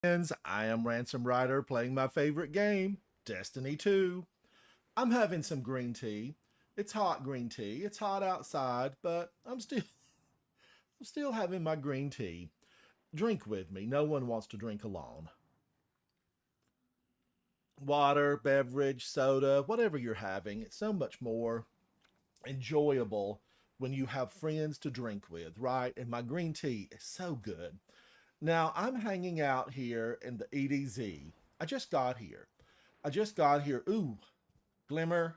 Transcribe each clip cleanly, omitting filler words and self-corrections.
I am Ransom Rider playing my favorite game, Destiny 2. I'm having some green tea. It's hot green tea. It's hot outside, but I'm still having my green tea. Drink with me. No one wants to drink alone. Water, beverage, soda, whatever you're having, it's so much more enjoyable when you have friends to drink with, right? And my green tea is so good. Now, I'm hanging out here in the EDZ. I just got here. I just got here. Ooh, Glimmer.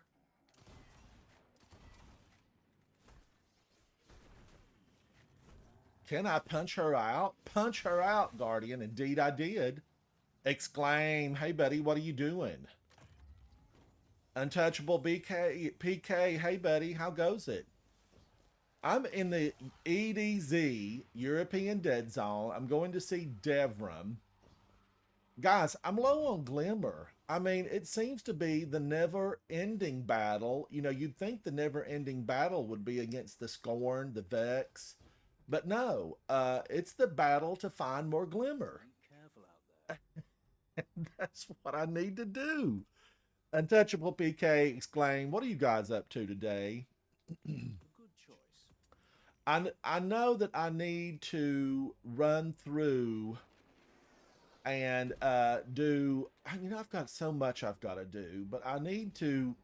Can I punch her out? Punch her out, Guardian. Indeed, I did. Exclaim, hey, buddy, what are you doing? Untouchable PK, hey, buddy, how goes it? I'm in the EDZ, European Dead Zone. I'm going to see Devram. Guys, I'm low on Glimmer. I mean, it seems to be the never ending battle. You know, you'd think the never ending battle would be against the Scorn, the Vex, but no, it's the battle to find more Glimmer. That's what I need to do. Untouchable PK exclaimed, what are you guys up to today? I know that I need to run through and do, you know, I've got so much I've got to do, but I need to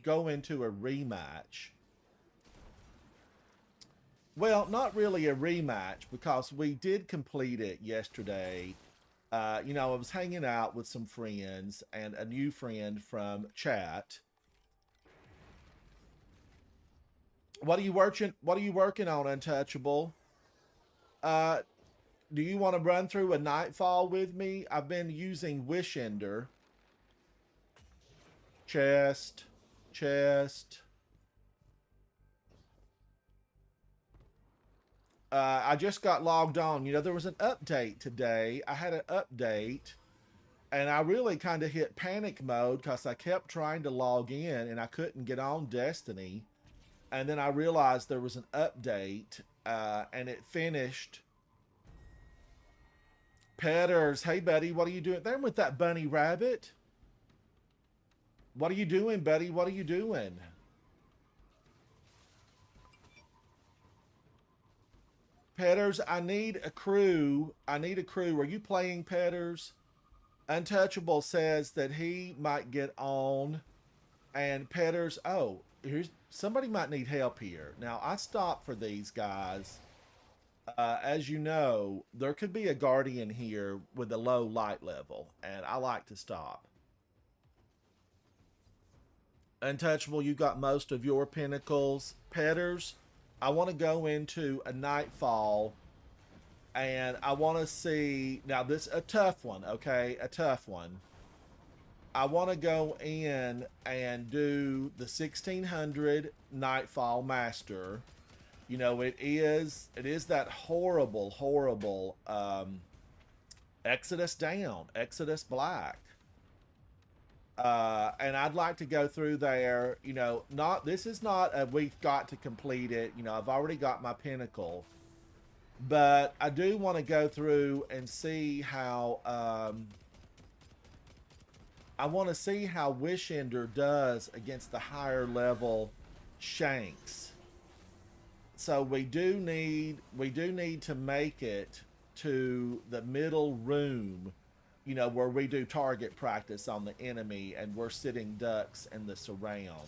go into a rematch. Well, not really a rematch because we did complete it yesterday. You know, I was hanging out with some friends and a new friend from chat. What are you working on, Untouchable? Do you want to run through a Nightfall with me? I've been using WishEnder. Chest. I just got logged on. You know, there was an update today. I had an update, and I really kind of hit panic mode because I kept trying to log in and I couldn't get on Destiny. And then I realized there was an update, and it finished. Pedders, hey buddy, what are you doing there with that bunny rabbit? What are you doing, buddy? What are you doing? Pedders, I need a crew. I need a crew. Are you playing, Pedders? Untouchable says that he might get on. And Pedders, oh, here's somebody might need help here. Now, I stopped for these guys. As you know, there could be a guardian here with a low light level, and I like to stop. Untouchable, you got most of your pinnacles. Pedders, I want to go into a Nightfall, and I want to see, now this a tough one, okay? A tough one. I want to go in and do the 1600 Nightfall Master. You know, it is that horrible Exodus down, Exodus black. And I'd like to go through there, you know, this is not a we've got to complete it. You know, I've already got my pinnacle, but I do want to go through and see how, I want to see how WishEnder does against the higher level Shanks. So we do need to make it to the middle room, you know, where we do target practice on the enemy and we're sitting ducks in the surround.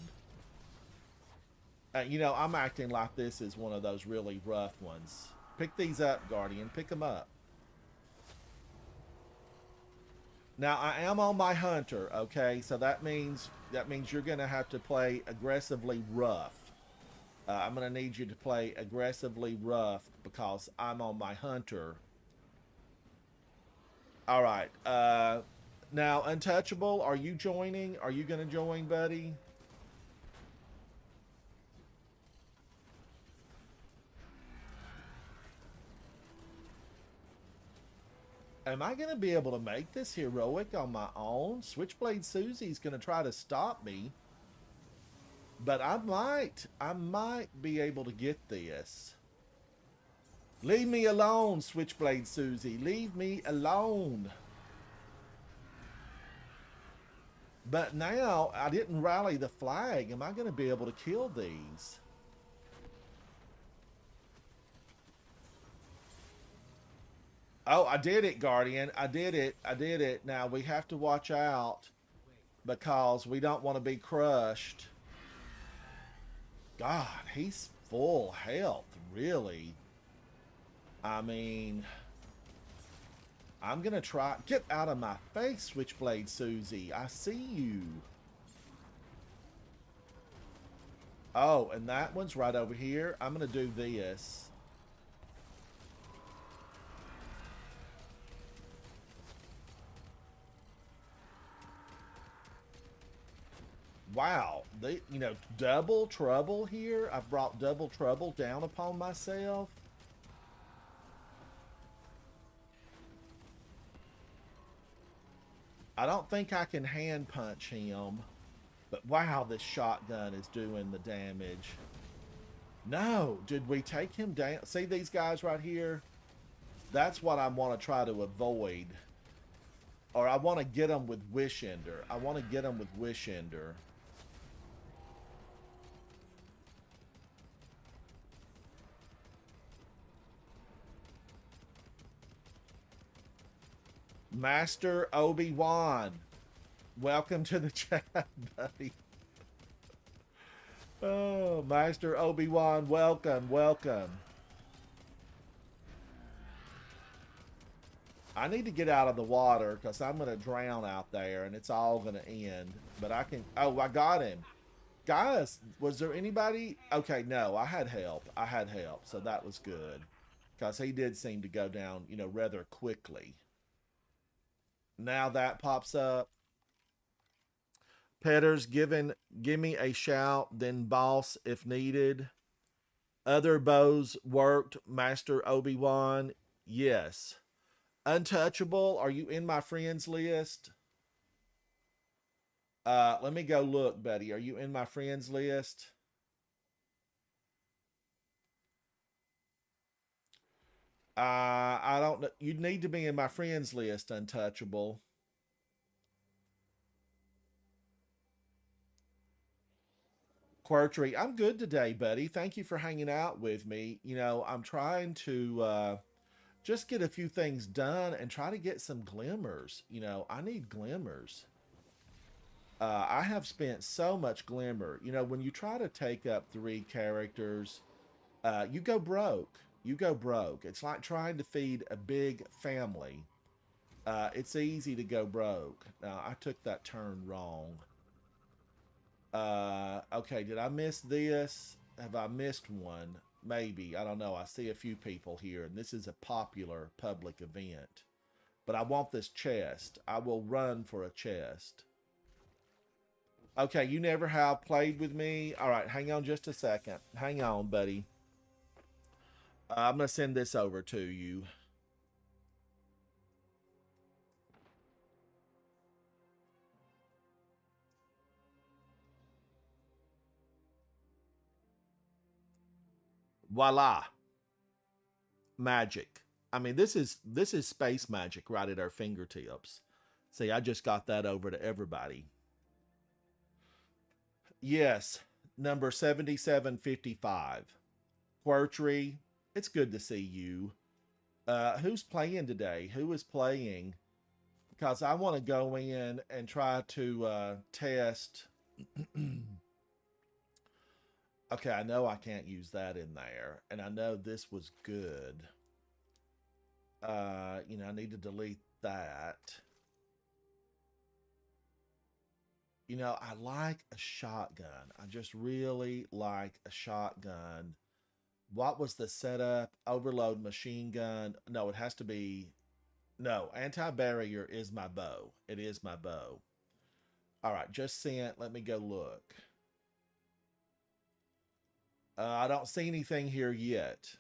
You know, I'm acting like this is one of those really rough ones. Pick these up, Guardian. Pick them up. Now, I am on my hunter, okay? So that means you're going to have to play aggressively rough. I'm going to need you to play aggressively rough because I'm on my hunter. All right. Now, Untouchable, are you joining? Are you going to join, buddy? Am I going to be able to make this heroic on my own? Switchblade Susie's going to try to stop me. But I might be able to get this. Leave me alone, Switchblade Susie. Leave me alone. But now I didn't rally the flag. Am I going to be able to kill these? Oh, I did it, Guardian. I did it. I did it. Now we have to watch out because we don't want to be crushed. God, he's full health, really. I mean, I'm going to try. Get out of my face, Switchblade Susie. I see you. Oh, and that one's right over here. I'm going to do this. Wow, double trouble here. I've brought double trouble down upon myself. I don't think I can hand punch him, but wow, this shotgun is doing the damage. No, did we take him down? See these guys right here? That's what I want to try to avoid. Or I want to get them with WishEnder. I want to get them with WishEnder. Master Obi-Wan, welcome to the chat, buddy. Oh, Master Obi-Wan, welcome, welcome. I need to get out of the water because I'm going to drown out there and it's all going to end. But I can... Oh, I got him. Guys, was there anybody... Okay, no, I had help. I had help, so that was good. Because he did seem to go down, rather quickly. Now that pops up. Pedders, give me a shout, then boss if needed. Other bows worked, Master Obi-Wan. Yes. Untouchable, are you in my friends list? Let me go look, buddy. Are you in my friends list? I don't know. You need to be in my friends list, Untouchable. Quirtry, I'm good today, buddy. Thank you for hanging out with me. I'm trying to just get a few things done and try to get some glimmers. I need glimmers. I have spent so much glimmer. When you try to take up 3 characters, you go broke. You go broke. It's like trying to feed a big family. It's easy to go broke. Now, I took that turn wrong. Okay, did I miss this? Have I missed one? Maybe. I don't know. I see a few people here, and this is a popular public event. But I want this chest. I will run for a chest. Okay, you never have played with me. All right, hang on just a second. Hang on, buddy. I'm going to send this over to you. Voila. Magic. I mean, this is space magic right at our fingertips. See, I just got that over to everybody. Yes, number 7755. Quirtry, it's good to see you. Who's playing today? Who is playing? Because I want to go in and try to test. Okay, I know I can't use that in there. And I know this was good. I need to delete that. I like a shotgun. I just really like a shotgun. What was the setup? Overload machine gun. No, it has to be... No, anti-barrier is my bow. It is my bow. All right, just sent. Let me go look. I don't see anything here yet.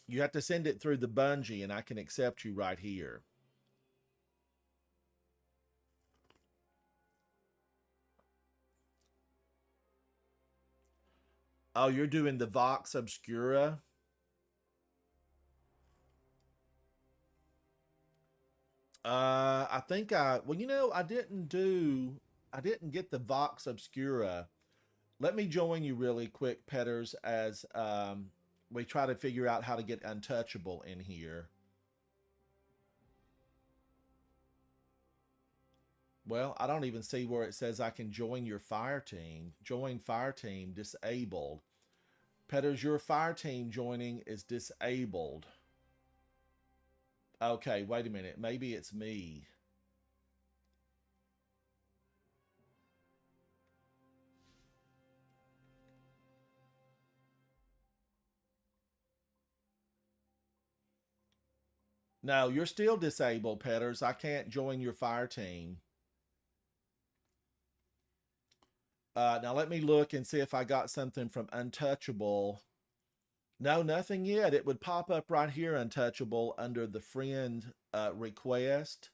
You have to send it through the Bungie, and I can accept you right here. Oh, you're doing the Vox Obscura? I think well, I didn't get the Vox Obscura. Let me join you really quick, Pedders, as we try to figure out how to get Untouchable in here. Well, I don't even see where it says I can join your fire team. Join fire team disabled. Pedders, your fire team joining is disabled. Okay, wait a minute. Maybe it's me. No, you're still disabled, Pedders. I can't join your fire team. Now let me look and see if I got something from Untouchable. No, nothing yet. It would pop up right here, Untouchable, under the friend request.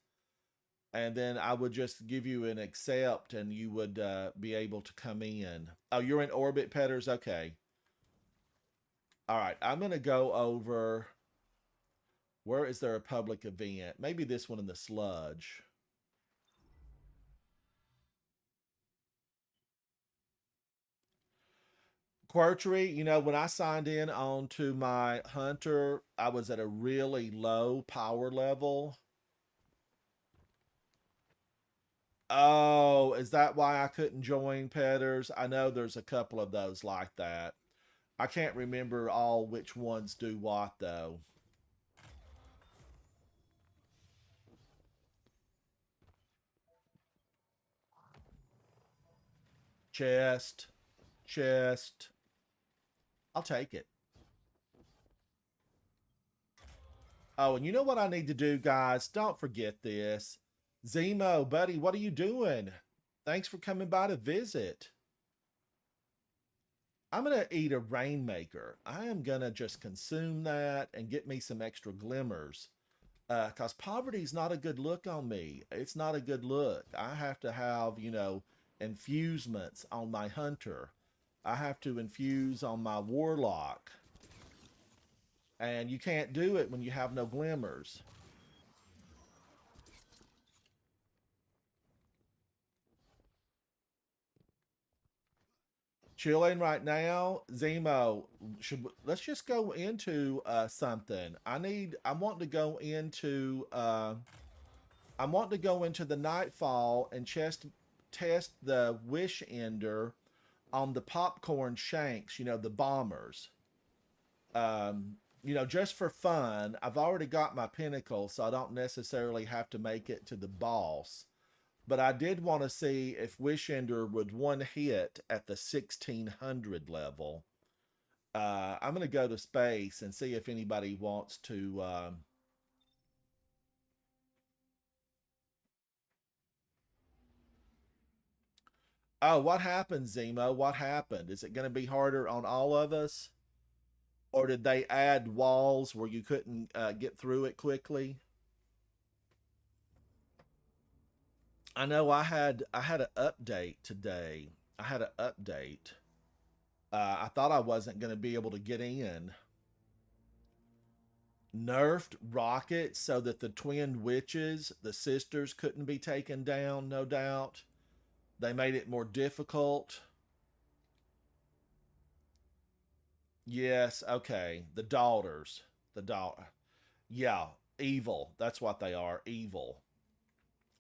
And then I would just give you an accept and you would be able to come in. Oh, you're in orbit, Pedders? Okay. All right. I'm going to go over. Where is there a public event? Maybe this one in the sludge. Quirtery, when I signed in onto my Hunter, I was at a really low power level. Oh, is that why I couldn't join Pedders? I know there's a couple of those like that. I can't remember all which ones do what, though. Chest, chest. I'll take it. Oh, and you know what I need to do, guys? Don't forget this. Xemo, buddy, what are you doing? Thanks for coming by to visit. I'm going to eat a Rainmaker. I am going to just consume that and get me some extra glimmers. Because poverty's not a good look on me. It's not a good look. I have to have, infusements on my Hunter. I have to infuse on my Warlock. And you can't do it when you have no glimmers. Chilling right now, Zemo. Let's just go into something. I want to go into the Nightfall and just test the WishEnder on the popcorn shanks. The bombers. Just for fun. I've already got my pinnacle, so I don't necessarily have to make it to the boss. But I did want to see if WishEnder would one hit at the 1600 level. I'm going to go to space and see if anybody wants to. Oh, what happened, Zemo? What happened? Is it going to be harder on all of us? Or did they add walls where you couldn't get through it quickly? I know I had an update today. I had an update. I thought I wasn't going to be able to get in. Nerfed rockets so that the twin witches, the sisters, couldn't be taken down, no doubt. They made it more difficult. Yes, okay. The daughters. The daughter. Yeah, evil. That's what they are, evil.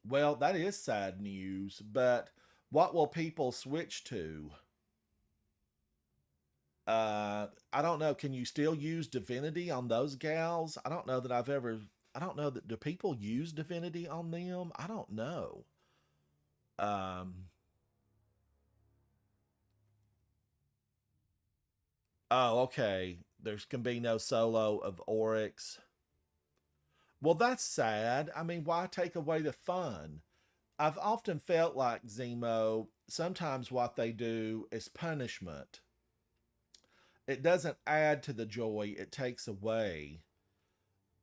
Well, that is sad news, but what will people switch to? I don't know. Can you still use Divinity on those gals? I don't know that I've ever. I don't know that do people use Divinity on them? I don't know. Um. Oh, okay. There's can be no solo of Oryx. Well, that's sad. I mean, why take away the fun? I've often felt like Zemo. Sometimes what they do is punishment. It doesn't add to the joy; it takes away.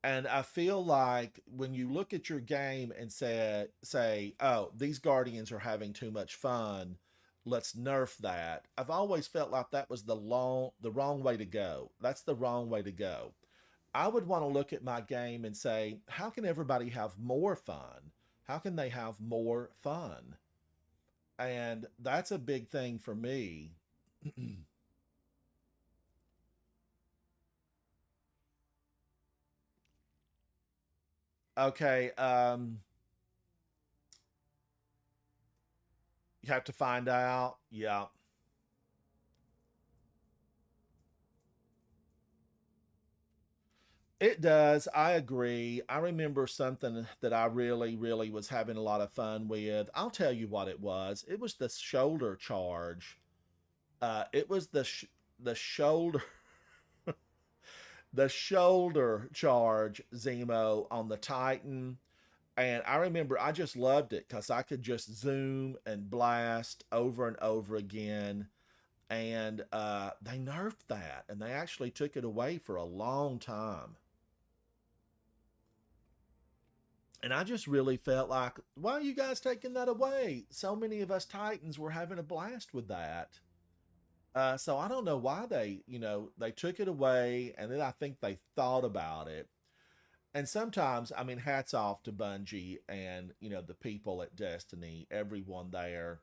And I feel like when you look at your game and say, oh, these Guardians are having too much fun, let's nerf that. I've always felt like that was the wrong way to go. That's the wrong way to go. I would want to look at my game and say, how can everybody have more fun? How can they have more fun? And that's a big thing for me. Okay, you have to find out. Yeah. It does. I agree. I remember something that I really, really was having a lot of fun with. I'll tell you what it was. It was the shoulder charge. It was the shoulder the shoulder charge Zemo on the Titan. And I remember I just loved it because I could just zoom and blast over and over again. And they nerfed that, and they actually took it away for a long time. And I just really felt like, why are you guys taking that away? So many of us Titans were having a blast with that. So I don't know why they took it away, and then I think they thought about it. And sometimes, I mean, hats off to Bungie and the people at Destiny, everyone there.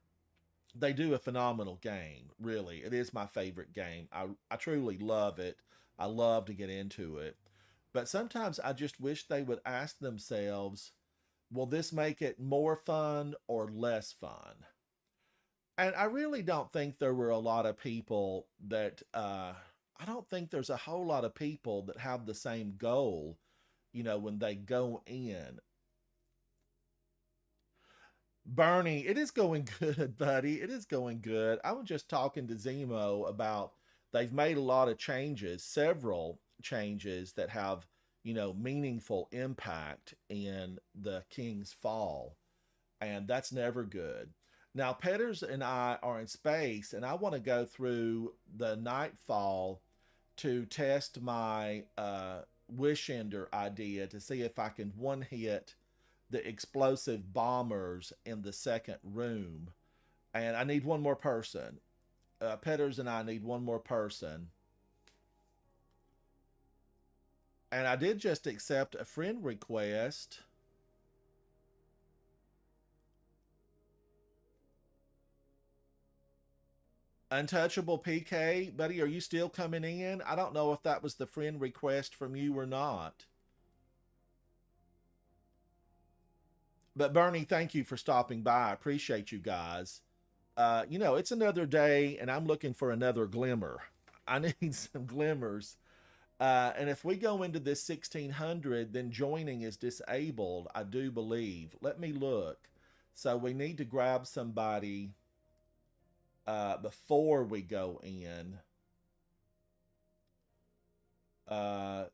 They do a phenomenal game. Really, it is my favorite game. I truly love it. I love to get into it. But sometimes I just wish they would ask themselves, will this make it more fun or less fun? And I really don't think there were a lot of people that, I don't think there's a whole lot of people that have the same goal, when they go in. Bernie, it is going good, buddy. It is going good. I was just talking to Zemo about they've made a lot of changes, several changes that have, meaningful impact in the King's Fall. And that's never good. Now, Pedders and I are in space, and I want to go through the Nightfall to test my WishEnder idea to see if I can one hit the explosive bombers in the second room. And I need one more person. Pedders and I need one more person. And I did just accept a friend request. Untouchable PK, buddy, are you still coming in? I don't know if that was the friend request from you or not. But Bernie, thank you for stopping by. I appreciate you guys. It's another day, and I'm looking for another glimmer. I need some glimmers. And if we go into this 1600, then joining is disabled, I do believe. Let me look. So we need to grab somebody before we go in.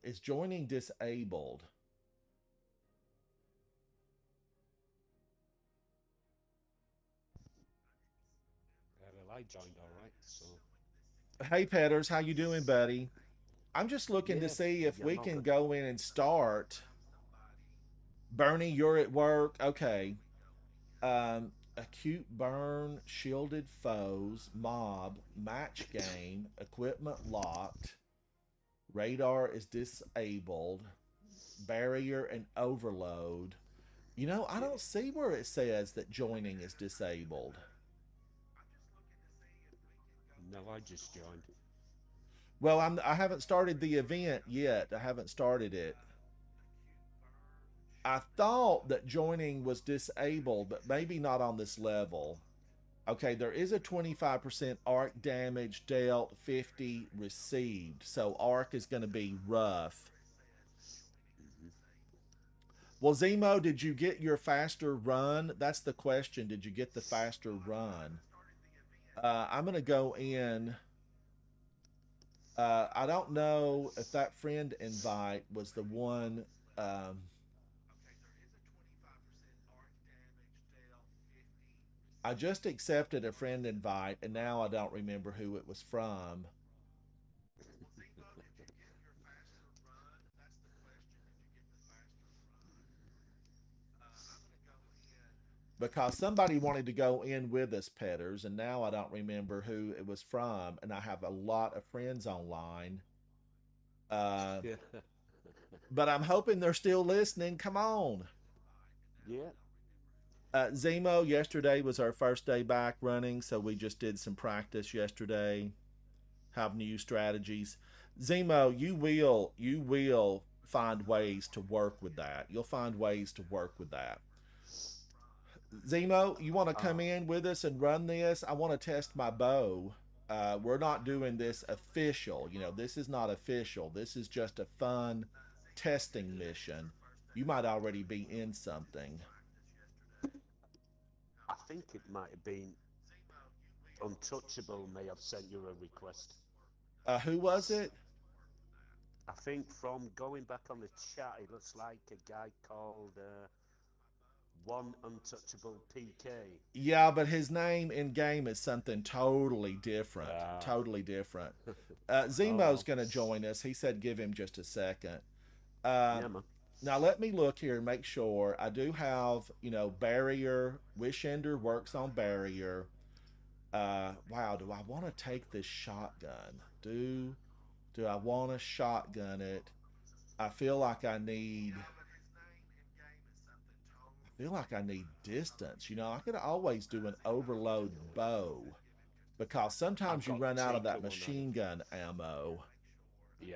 Is joining disabled? Well, I joined all right, so Hey, Petters, how you doing, buddy? I'm just looking to yeah, see if getting we on can for go in and start. Bernie, you're at work. Okay. Acute burn, shielded foes, mob, match game, equipment locked, radar is disabled, barrier and overload. I yeah. don't see where it says that joining is disabled. No, I just joined. Well, I haven't started the event yet. I haven't started it. I thought that joining was disabled, but maybe not on this level. Okay, there is a 25% arc damage dealt, 50 received. So arc is going to be rough. Hmm. Well, Zemo, did you get your faster run? That's the question. Did you get the faster run? I'm going to go in. I don't know if that friend invite was the one. Um, I just accepted a friend invite, and now I don't remember who it was from. Because somebody wanted to go in with us, Petters, and now I don't remember who it was from. And I have a lot of friends online. Uh, Yeah. but I'm hoping they're still listening. Come on. Yeah. Xemo, yesterday was our first day back running, so we just did some practice yesterday. Have new strategies. Xemo, you will find ways to work with that. You'll find ways to work with that. Zemo, you want to come Ah, in with us and run this? I want to test my bow. We're not doing this official. You know, this is not official. This is just a fun testing mission. You might already be in something. I think it might have been Untouchable may have sent you a request. Who was it? I think from going back on the chat, it looks like a guy called One Untouchable PK. Yeah, but his name in game is something totally different. Ah. Totally different. Oh Zemo's well. going to join us. He said give him just a second. Yeah, man. Now let me look here and make sure. I do have, barrier. WishEnder works on barrier. Wow, do I want to take this shotgun? Do I want to shotgun it? I feel like I need. I feel like I need distance. I could always do an overload bow because I've sometimes you got run out of Tika that one on machine it. gun ammo. Yeah.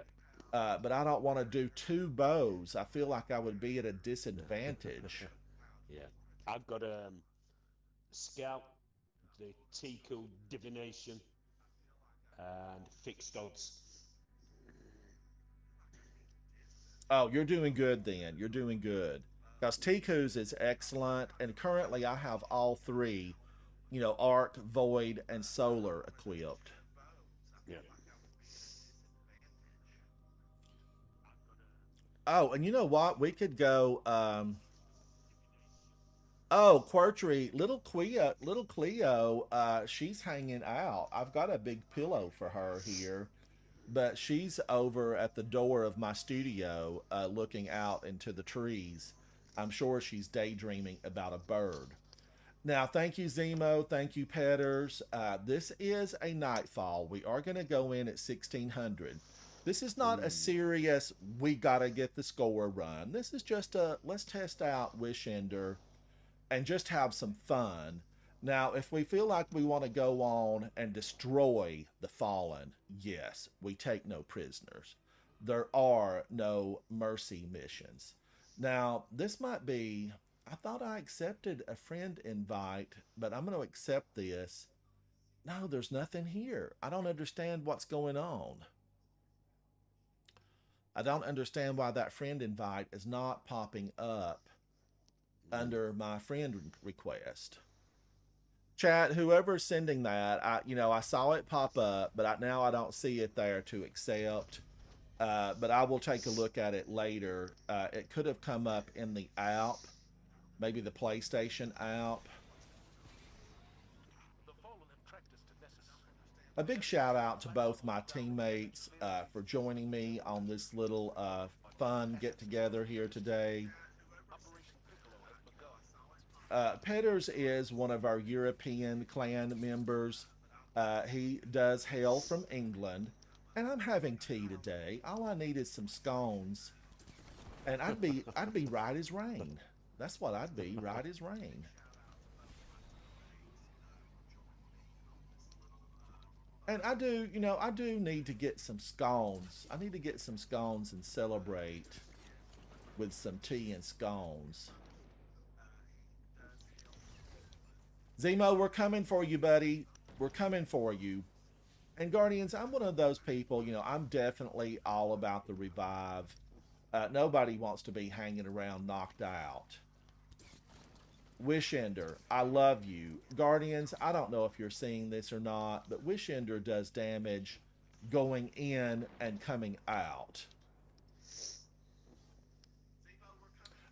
But I don't want to do two bows. I feel like I would be at a disadvantage. Yeah. I've got Scout, the Tiku Divination, and Fixed Odds. Oh, you're doing good then. You're doing good. Because Tiku's is excellent, and currently I have all three, Arc, Void, and Solar equipped. Yeah. Oh, and you know what? We could go. Oh, Quertry, little Cleo, she's hanging out. I've got a big pillow for her here, but she's over at the door of my studio, looking out into the trees. I'm sure she's daydreaming about a bird. Now, thank you, Zemo. Thank you, Pedders. This is a Nightfall. We are going to go in at 1600. This is not a Ooh. serious, we got to get the score run. This is just a, let's test out WishEnder and just have some fun. Now, if we feel like we want to go on and destroy the fallen, yes, we take no prisoners. There are no mercy missions. Now, this might be, I thought I accepted a friend invite, but I'm going to accept this. No, there's nothing here. I don't understand what's going on. I don't understand why that friend invite is not popping up under my friend request. Chat, whoever's sending that, I saw it pop up, but now I don't see it there to accept. But I will take a look at it later. It could have come up in the app, maybe the PlayStation app. A big shout out to both my teammates for joining me on this little fun get together here today. Pedders is one of our European clan members. He does hail from England, and I'm having tea today. All I need is some scones, and I'd be right as rain. That's what I'd be, right as rain. And I do need to get some scones. I need to get some scones and celebrate with some tea and scones. Zemo, we're coming for you, buddy. We're coming for you. And Guardians, I'm one of those people, I'm definitely all about the revive. Nobody wants to be hanging around knocked out. WishEnder, I love you. Guardians, I don't know if you're seeing this or not, but WishEnder does damage going in and coming out.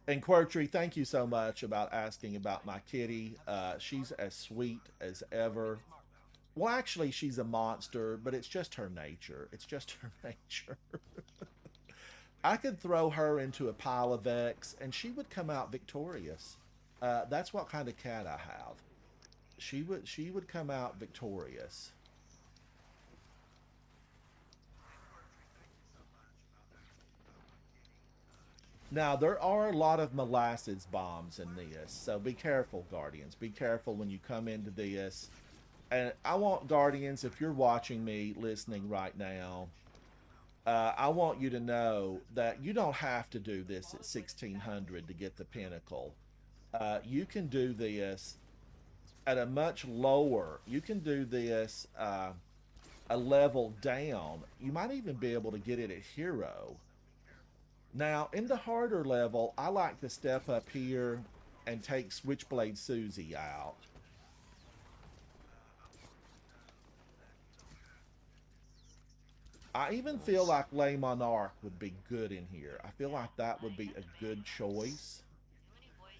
And Quertry, thank you so much about asking about my kitty. She's as sweet as ever. Well, actually, she's a monster, but it's just her nature. It's just her nature. I could throw her into a pile of X, and she would come out victorious. That's what kind of cat I have. She would come out victorious. Now, there are a lot of molasses bombs in this, so be careful, Guardians. Be careful when you come into this. And I want, Guardians, if you're watching me, listening right now, I want you to know that you don't have to do this at 1600 to get the pinnacle. You can do this at a much lower, you can do this a level down. You might even be able to get it at hero. Now, in the harder level, I like to step up here and take Switchblade Susie out. I even feel like Le Monarch would be good in here. I feel like that would be a good choice.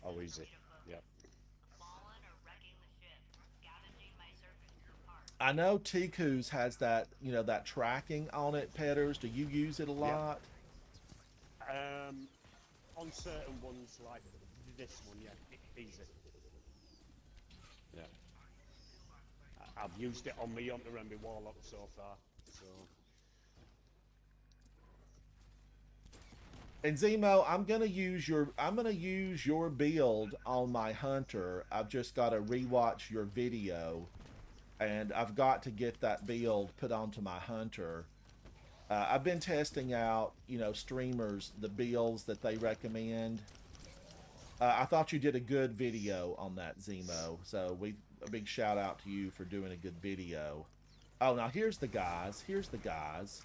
Oh, easy. Yep. I know Tiku's has that, you know, that tracking on it, Pedders. Do you use it a lot? Yep. On certain ones, like this one, yeah, easy. Yeah. I've used it on me Hunter and my Warlock so far, so... And Xemo, I'm gonna use your build on my Hunter. I've just got to rewatch your video, and I've got to get that build put onto my Hunter. I've been testing out, you know, streamers, the builds that they recommend. I thought you did a good video on that, Xemo. So a big shout out to you for doing a good video. Oh, now here's the guys. Here's the guys.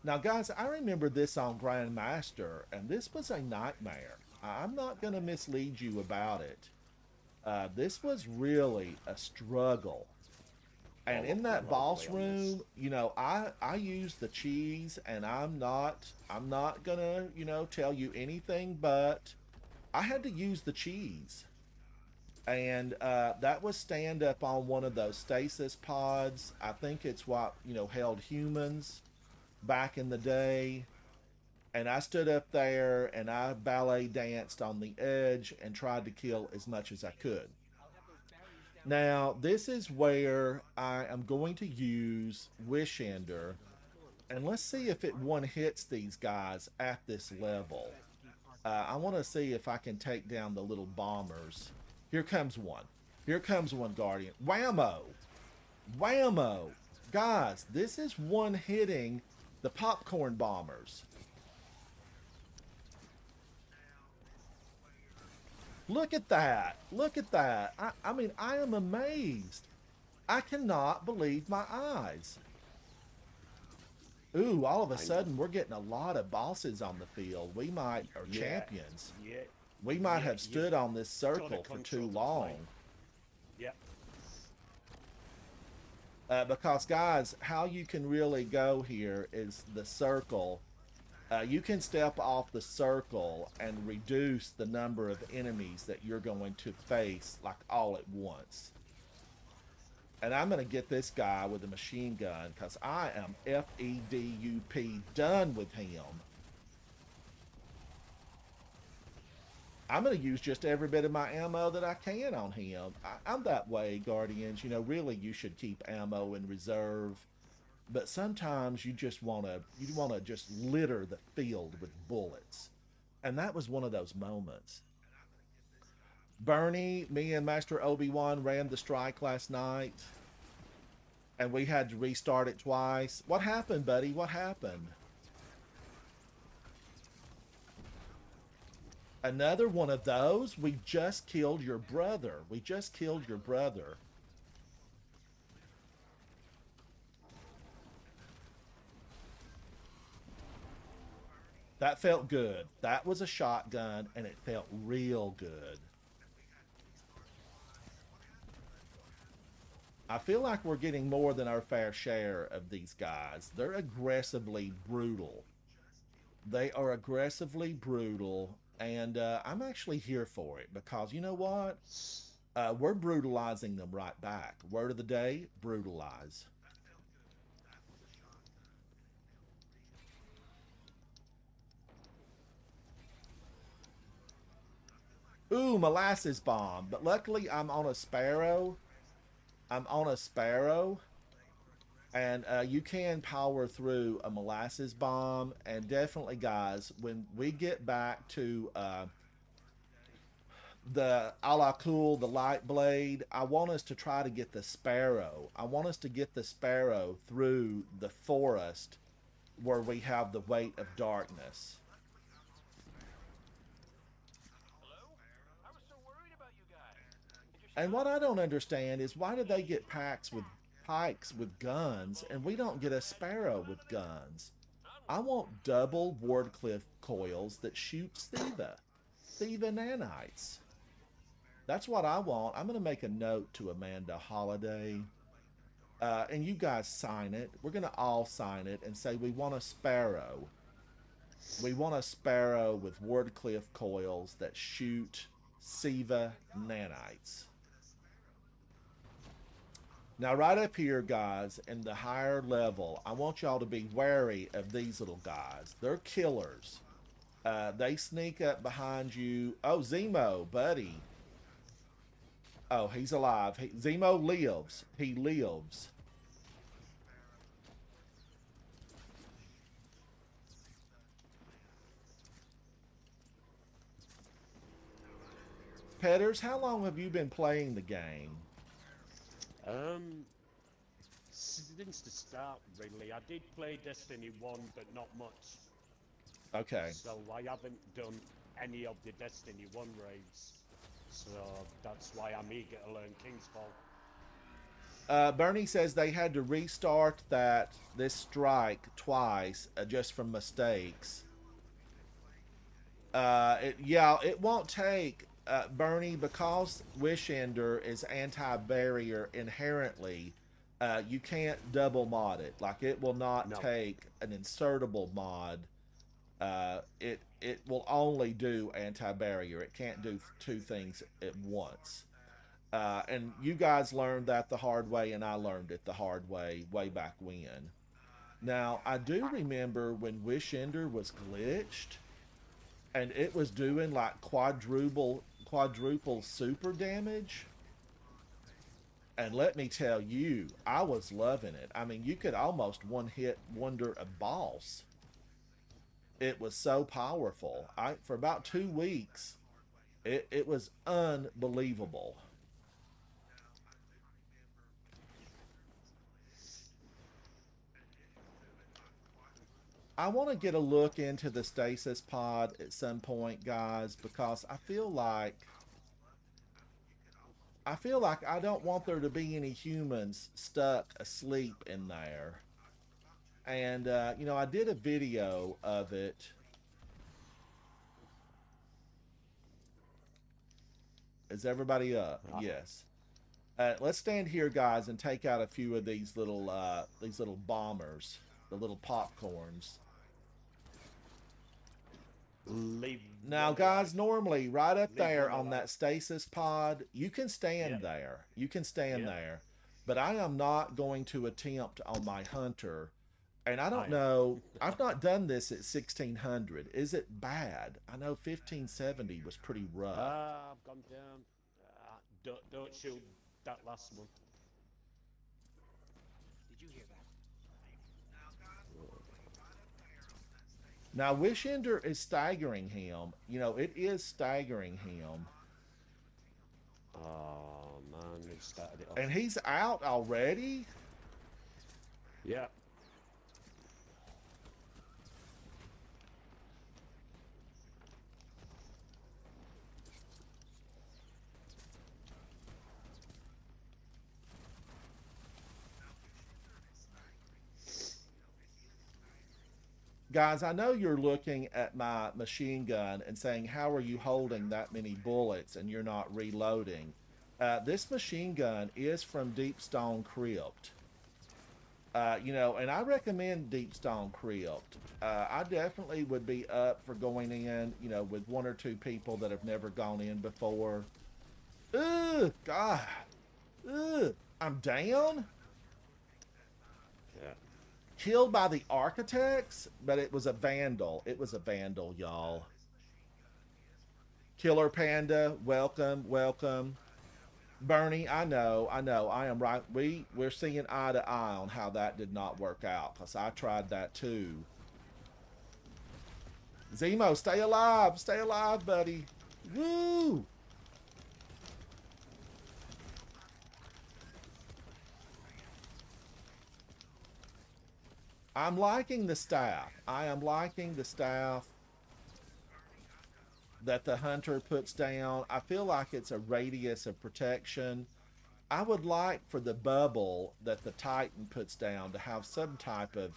Now, guys, I remember this on Grandmaster, and this was a nightmare. I'm not going to mislead you about it. This was really a struggle. And in that boss room, you know, I used the cheese, and I'm not gonna, you know, tell you anything, but I had to use the cheese. And that was stand up on one of those stasis pods. I think it's what, you know, held humans back in the day. And I stood up there and I ballet danced on the edge and tried to kill as much as I could. Now, this is where I am going to use WishEnder, and let's see if it one-hits these guys at this level. I want to see if I can take down the little bombers. Here comes one. Here comes one, Guardian. Whammo! Whammo! Guys, this is one-hitting the popcorn bombers. Look at that. Look at that. I mean, I am amazed. I cannot believe my eyes. Ooh, all of a sudden, we're getting a lot of bosses on the field. We might, or champions. Yeah. We might have stood on this circle for too long. Yep. Because, guys, how you can really go here is the circle. You can step off the circle and reduce the number of enemies that you're going to face, like, all at once. And I'm going to get this guy with a machine gun, because I am FEDUP done with him. I'm going to use just every bit of my ammo that I can on him. I'm that way, Guardians. You know, really, you should keep ammo in reserve. But sometimes you just want to just litter the field with bullets. And that was one of those moments. Bernie, me and Master Obi-Wan ran the strike last night. And we had to restart it twice. What happened, buddy? What happened? Another one of those? We just killed your brother. We just killed your brother. That felt good. That was a shotgun, and it felt real good. I feel like we're getting more than our fair share of these guys. They're aggressively brutal. They are aggressively brutal, and I'm actually here for it, because you know what? We're brutalizing them right back. Word of the day, brutalize. Ooh, molasses bomb. But luckily, I'm on a sparrow. I'm on a sparrow. And you can power through a molasses bomb. And definitely, guys, when we get back to the ala cool, the light blade, I want us to try to get the sparrow. I want us to get the sparrow through the forest where we have the weight of darkness. And what I don't understand is why do they get pikes with guns and we don't get a sparrow with guns? I want double Wardcliff coils that shoot Thiva nanites. That's what I want. I'm going to make a note to Amanda Holiday. And you guys sign it. We're going to all sign it and say we want a sparrow. We want a sparrow with Wardcliff coils that shoot Thiva nanites. Now, right up here, guys, in the higher level, I want y'all to be wary of these little guys. They're killers. They sneak up behind you. Oh, Xemo, buddy. Oh, he's alive. Xemo lives. He lives. Pedders, how long have you been playing the game? Since the start, really. I did play Destiny 1, but not much. Okay. So I haven't done any of the Destiny 1 raids. So that's why I'm eager to learn Kingsfall. Bernie says they had to restart this strike twice just from mistakes. It won't take, Bernie, because WishEnder is anti-barrier inherently. You can't double mod it. Like, it will not take an insertable mod. It will only do anti-barrier. It can't do two things at once. And you guys learned that the hard way, and I learned it the hard way back when. Now, I do remember when WishEnder was glitched, and it was doing like quadruple super damage. And let me tell you, I was loving it. I mean, you could almost one-hit wonder a boss. It was so powerful. For about 2 weeks, it was unbelievable. I want to get a look into the stasis pod at some point, guys, because I feel like I don't want there to be any humans stuck asleep in there. And, you know, I did a video of it. Is everybody up? Yes. Let's stand here, guys, and take out a few of these little bombers, the little popcorns. Now, guys, normally right up there on that stasis pod, you can stand there. You can stand there. But I am not going to attempt on my hunter. And I don't know, I've not done this at 1600. Is it bad? I know 1570 was pretty rough. I've gone down. Don't shoot that last one. Did you hear that? Now, WishEnder is staggering him. You know, it is staggering him. Oh, man, they started it off. And he's out already? Yeah. Guys, I know you're looking at my machine gun and saying, how are you holding that many bullets and you're not reloading? This machine gun is from Deepstone Crypt. You know, and I recommend Deepstone Crypt. I definitely would be up for going in, you know, with 1 or 2 people that have never gone in before. Ugh, God. Ugh, I'm down? Yeah. Killed by the architects, but it was a vandal. It was a vandal, y'all. Killer Panda, welcome, welcome. Bernie, I know, I am right. We're seeing eye to eye on how that did not work out, because I tried that too. Xemo, stay alive, buddy. Woo! I'm liking the staff. I am liking the staff that the hunter puts down. I feel like it's a radius of protection. I would like for the bubble that the Titan puts down to have some type of,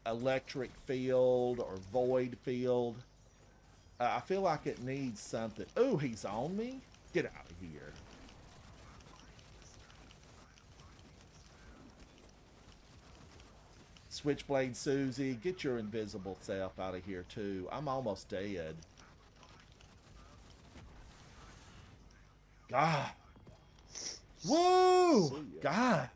electric field or void field. I feel like it needs something. Oh, he's on me? Get out of here. Switchblade Susie, get your invisible self out of here too. I'm almost dead. God. Woo! God.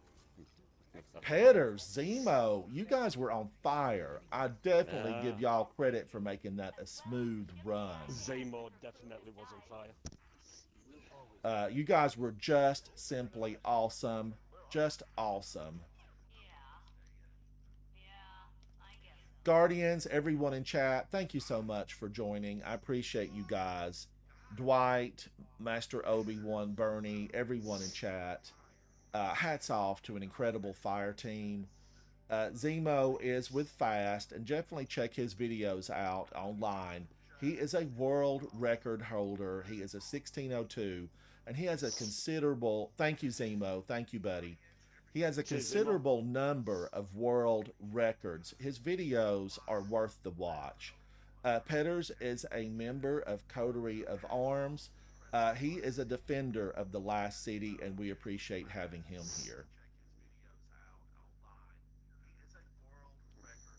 Pedders, Xemo, you guys were on fire. I definitely give y'all credit for making that a smooth run. Xemo definitely was on fire. You guys were just simply awesome. Just awesome. Guardians, everyone in chat, thank you so much for joining. I appreciate you guys. Dwight, Master Obi-Wan, Bernie, everyone in chat. Hats off to an incredible fire team. Xemo is with Fast, and definitely check his videos out online. He is a world record holder. He is a 1602, and he has a considerable... Thank you, Xemo. Thank you, buddy. He has a considerable number of world records. His videos are worth the watch. Pedders is a member of Coterie of Arms. He is a defender of the last city, and we appreciate having him here.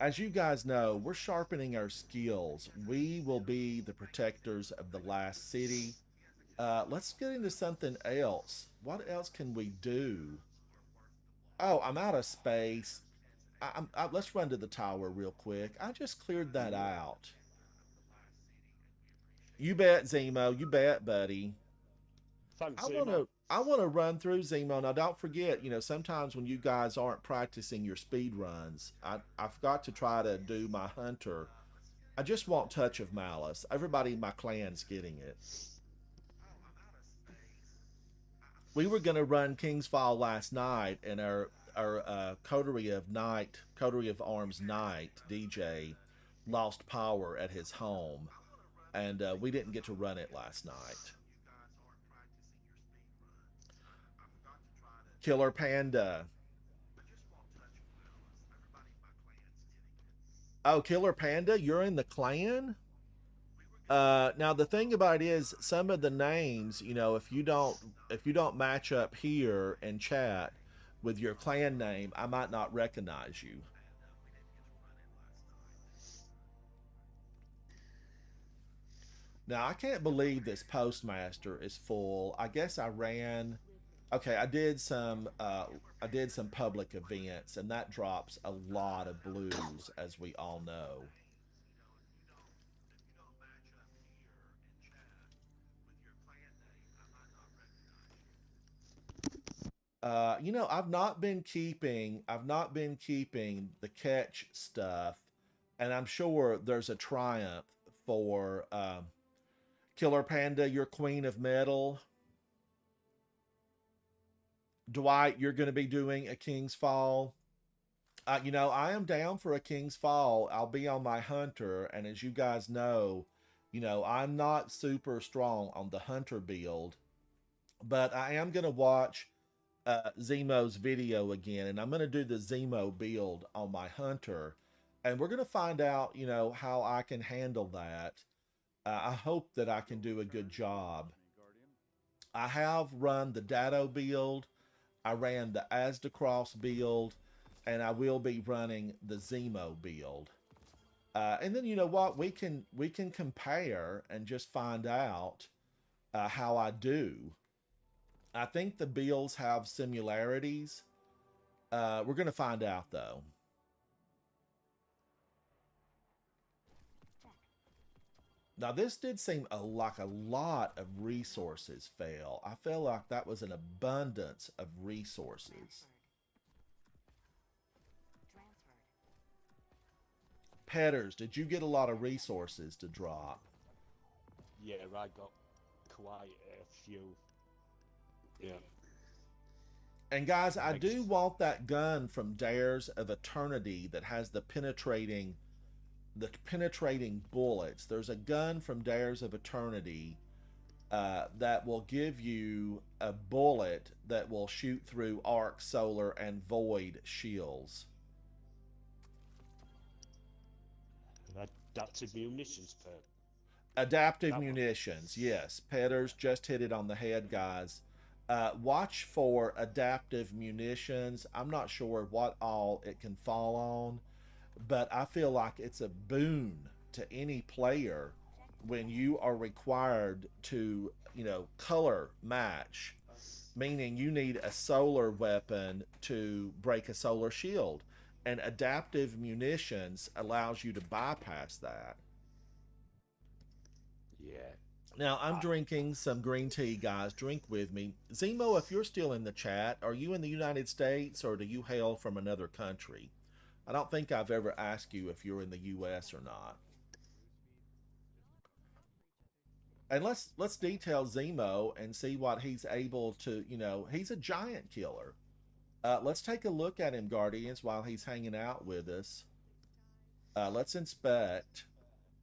As you guys know, we're sharpening our skills. We will be the protectors of the last city. Let's get into something else. What else can we do? Oh, I'm out of space. Let's run to the tower real quick. I just cleared that out. You bet, Xemo. You bet, buddy. Thanks, I wanna run through Xemo. Now, don't forget, sometimes when you guys aren't practicing your speed runs, I've got to try to do my hunter. I just want Touch of Malice. Everybody in my clan's getting it. We were gonna run King's Fall last night, and our Coterie of Arms Knight DJ lost power at his home, and we didn't get to run it last night. Killer Panda. Oh, Killer Panda, you're in the clan? Now the thing about it is, some of the names, if you don't match up here in chat with your clan name, I might not recognize you. Now I can't believe this postmaster is full. I guess I ran. Okay, I did some public events, and that drops a lot of blues, as we all know. I've not been keeping the catch stuff, and I'm sure there's a triumph for Killer Panda, your Queen of Metal. Dwight, you're going to be doing a King's Fall. I am down for a King's Fall. I'll be on my hunter, and as you guys know, I'm not super strong on the hunter build, but I am going to watch Xemo's video again, and I'm going to do the Xemo build on my hunter, and we're going to find out, how I can handle that. I hope that I can do a good job. I have run the Datto build. I ran the Asdacross build, and I will be running the Xemo build. And then, you know what? We can compare and just find out how I do. I think the builds have similarities. We're going to find out, though. Now this did seem like a lot of resources fell. I feel like that was an abundance of resources. Pedders, did you get a lot of resources to drop? Yeah, I got quite a few. Yeah. And guys, I Thanks. do want that gun from Dares of Eternity that has the penetrating bullets. There's a gun from Dares of Eternity that will give you a bullet that will shoot through arc, solar, and void shields. That's a munitions perk. Adaptive munitions, yes. Pedders just hit it on the head, guys. Watch for adaptive munitions. I'm not sure what all it can fall on, but I feel like it's a boon to any player when you are required to, color match, meaning you need a solar weapon to break a solar shield. And adaptive munitions allows you to bypass that. Yeah. Now, I'm drinking some green tea, guys. Drink with me. Xemo, if you're still in the chat, are you in the United States or do you hail from another country? I don't think I've ever asked you if you're in the US or not. And let's detail Xemo and see what he's able to, he's a giant killer. Let's take a look at him, Guardians, while he's hanging out with us. Let's inspect.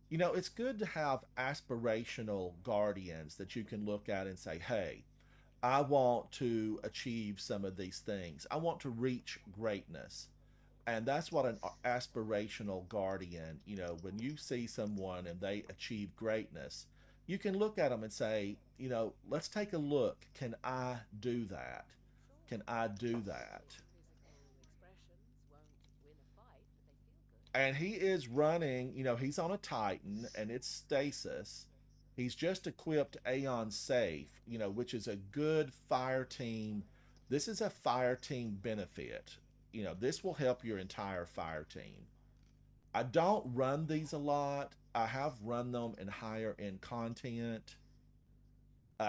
It's good to have aspirational Guardians that you can look at and say, hey, I want to achieve some of these things. I want to reach greatness. And that's what an aspirational Guardian, when you see someone and they achieve greatness, you can look at them and say, let's take a look. Can I do that? Can I do that? And he is running, he's on a Titan and it's stasis. He's just equipped Aeon Safe, which is a good fire team. This is a fire team benefit. This will help your entire fire team. I don't run these a lot. I have run them in higher end content.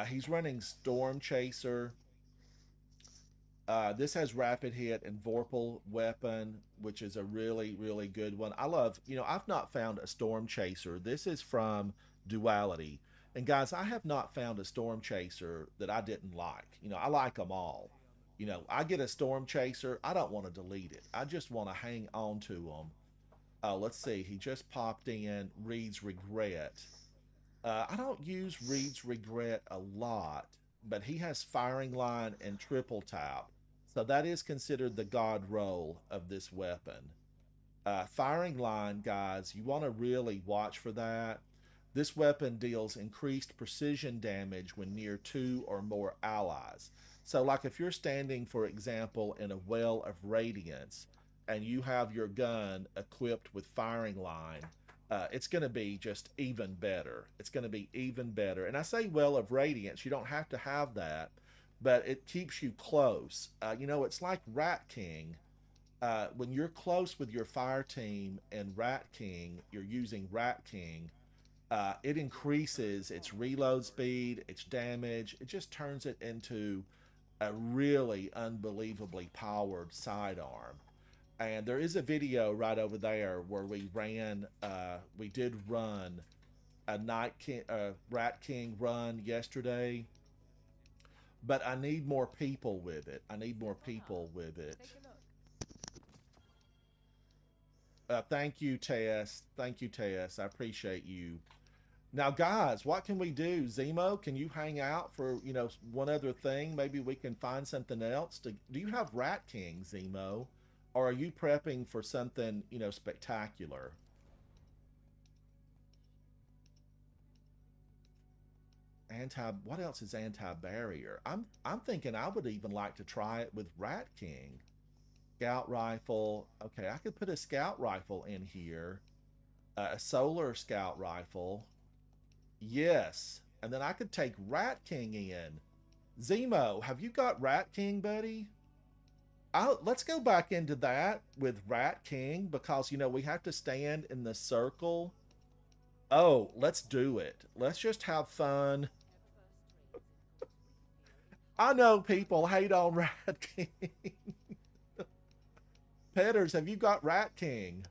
He's running Storm Chaser. This has rapid hit and Vorpal weapon, which is a really, really good one. I love, I've not found a Storm Chaser. This is from Duality. And guys, I have not found a Storm Chaser that I didn't like. I like them all. I get a Storm Chaser. I don't want to delete it. I just want to hang on to them. Let's see. He just popped in Reed's Regret. I don't use Reed's Regret a lot, but he has Firing Line and Triple Tap. So that is considered the god role of this weapon. Firing Line, guys, you want to really watch for that. This weapon deals increased precision damage when near 2 or more allies. So like if you're standing, for example, in a well of radiance and you have your gun equipped with Firing Line, it's going to be just even better. It's going to be even better. And I say well of radiance, you don't have to have that, but it keeps you close. It's like RatKing. When you're close with your fire team and RatKing, you're using RatKing, it increases its reload speed, its damage. It just turns it into a really unbelievably powered sidearm. And there is a video right over there where we did run a RatKing run yesterday, but I need more people with it. Thank you, Tess. Thank you, Tess. I appreciate you. Now, guys, what can we do? Xemo, can you hang out for, one other thing? Maybe we can find something else. Do you have RatKing, Xemo? Or are you prepping for something, spectacular? What else is anti-barrier? I'm thinking I would even like to try it with RatKing. Scout rifle. Okay, I could put a scout rifle in here. A solar scout rifle. Yes. And then I could take RatKing in. Xemo, have you got RatKing, buddy? Let's go back into that with RatKing because, we have to stand in the circle. Oh, let's do it. Let's just have fun. I know people hate on RatKing. Pedders, have you got RatKing?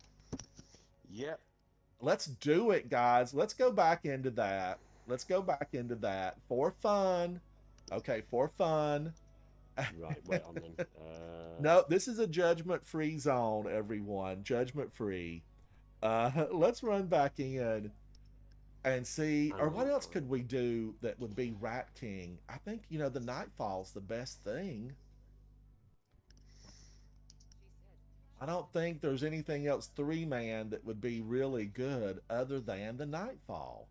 Yep. Let's do it, guys. Let's go back into that. Let's go back into that for fun. Okay, for fun. Right, wait on then. No, this is a judgment-free zone, everyone. Judgment-free. Let's run back in and see, or what else could we do that would be RatKing? I think, you know, the Nightfall's the best thing. I don't think there's anything else 3-man that would be really good other than the Nightfall.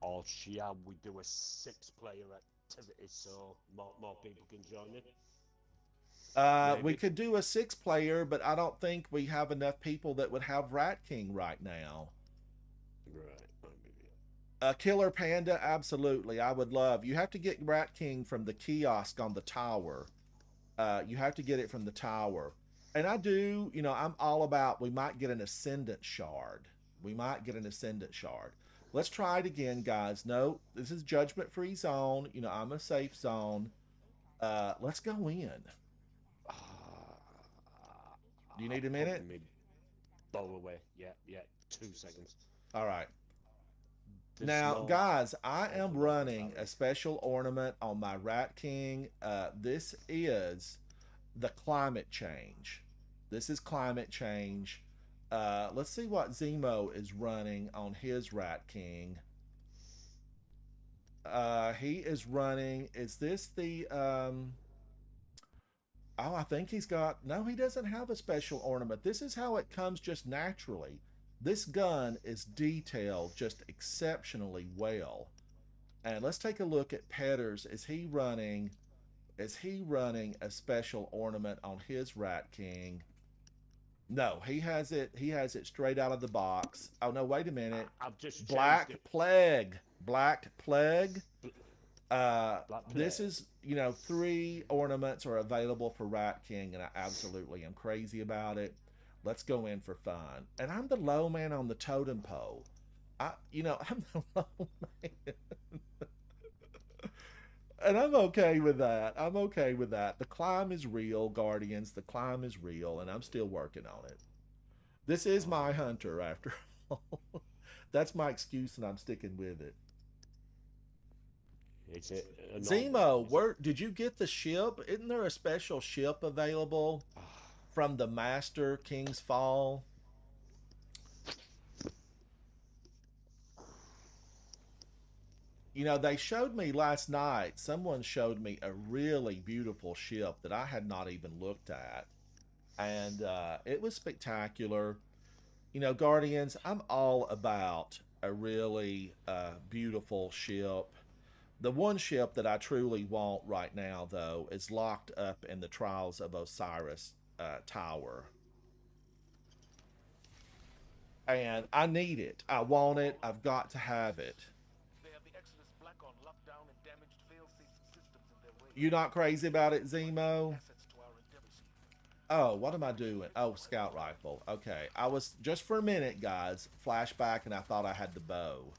Or shall we do a 6-player activity so more people can join in? We could do a 6-player, but I don't think we have enough people that would have RatKing right now. Right. Killer Panda, absolutely. I would love. You have to get RatKing from the kiosk on the tower. You have to get it from the tower. And I do, you know, I'm all about, we might get an Ascendant Shard. We might get an Ascendant Shard. Let's try it again, guys. No, this is judgment-free zone. You know, I'm a safe zone. Let's go in. Do you need a minute? Bow away. Yeah. 2 seconds. All right. Now, guys, I am running a special ornament on my RatKing. This is the climate change. This is climate change. Let's see what Xemo is running on his RatKing. He is running, is this the, oh, I think he's got, no, he doesn't have a special ornament. This is how it comes just naturally. This gun is detailed just exceptionally well. And let's take a look at Pedders. Is he running a special ornament on his RatKing? No, he has it straight out of the box. Oh no, wait a minute. I've just Black Plague. Plague. This is, you know, 3 ornaments are available for RatKing, and I absolutely am crazy about it. Let's go in for fun. And I'm the low man on the totem pole. I'm the low man. And I'm okay with that. I'm okay with that. The climb is real, Guardians. The climb is real, and I'm still working on it. This is my hunter, after all. That's my excuse, and I'm sticking with it. Xemo, did you get the ship? Isn't there a special ship available from the Master King's Fall? You know, they showed me last night, someone showed me a really beautiful ship that I had not even looked at. And it was spectacular. You know, Guardians, I'm all about a really beautiful ship. The one ship that I truly want right now, though, is locked up in the Trials of Osiris tower. And I need it. I want it. I've got to have it. You not crazy about it, Xemo? Oh, what am I doing? Oh, scout rifle. Okay. I was, just for a minute, guys, flashback, and I thought I had the bow.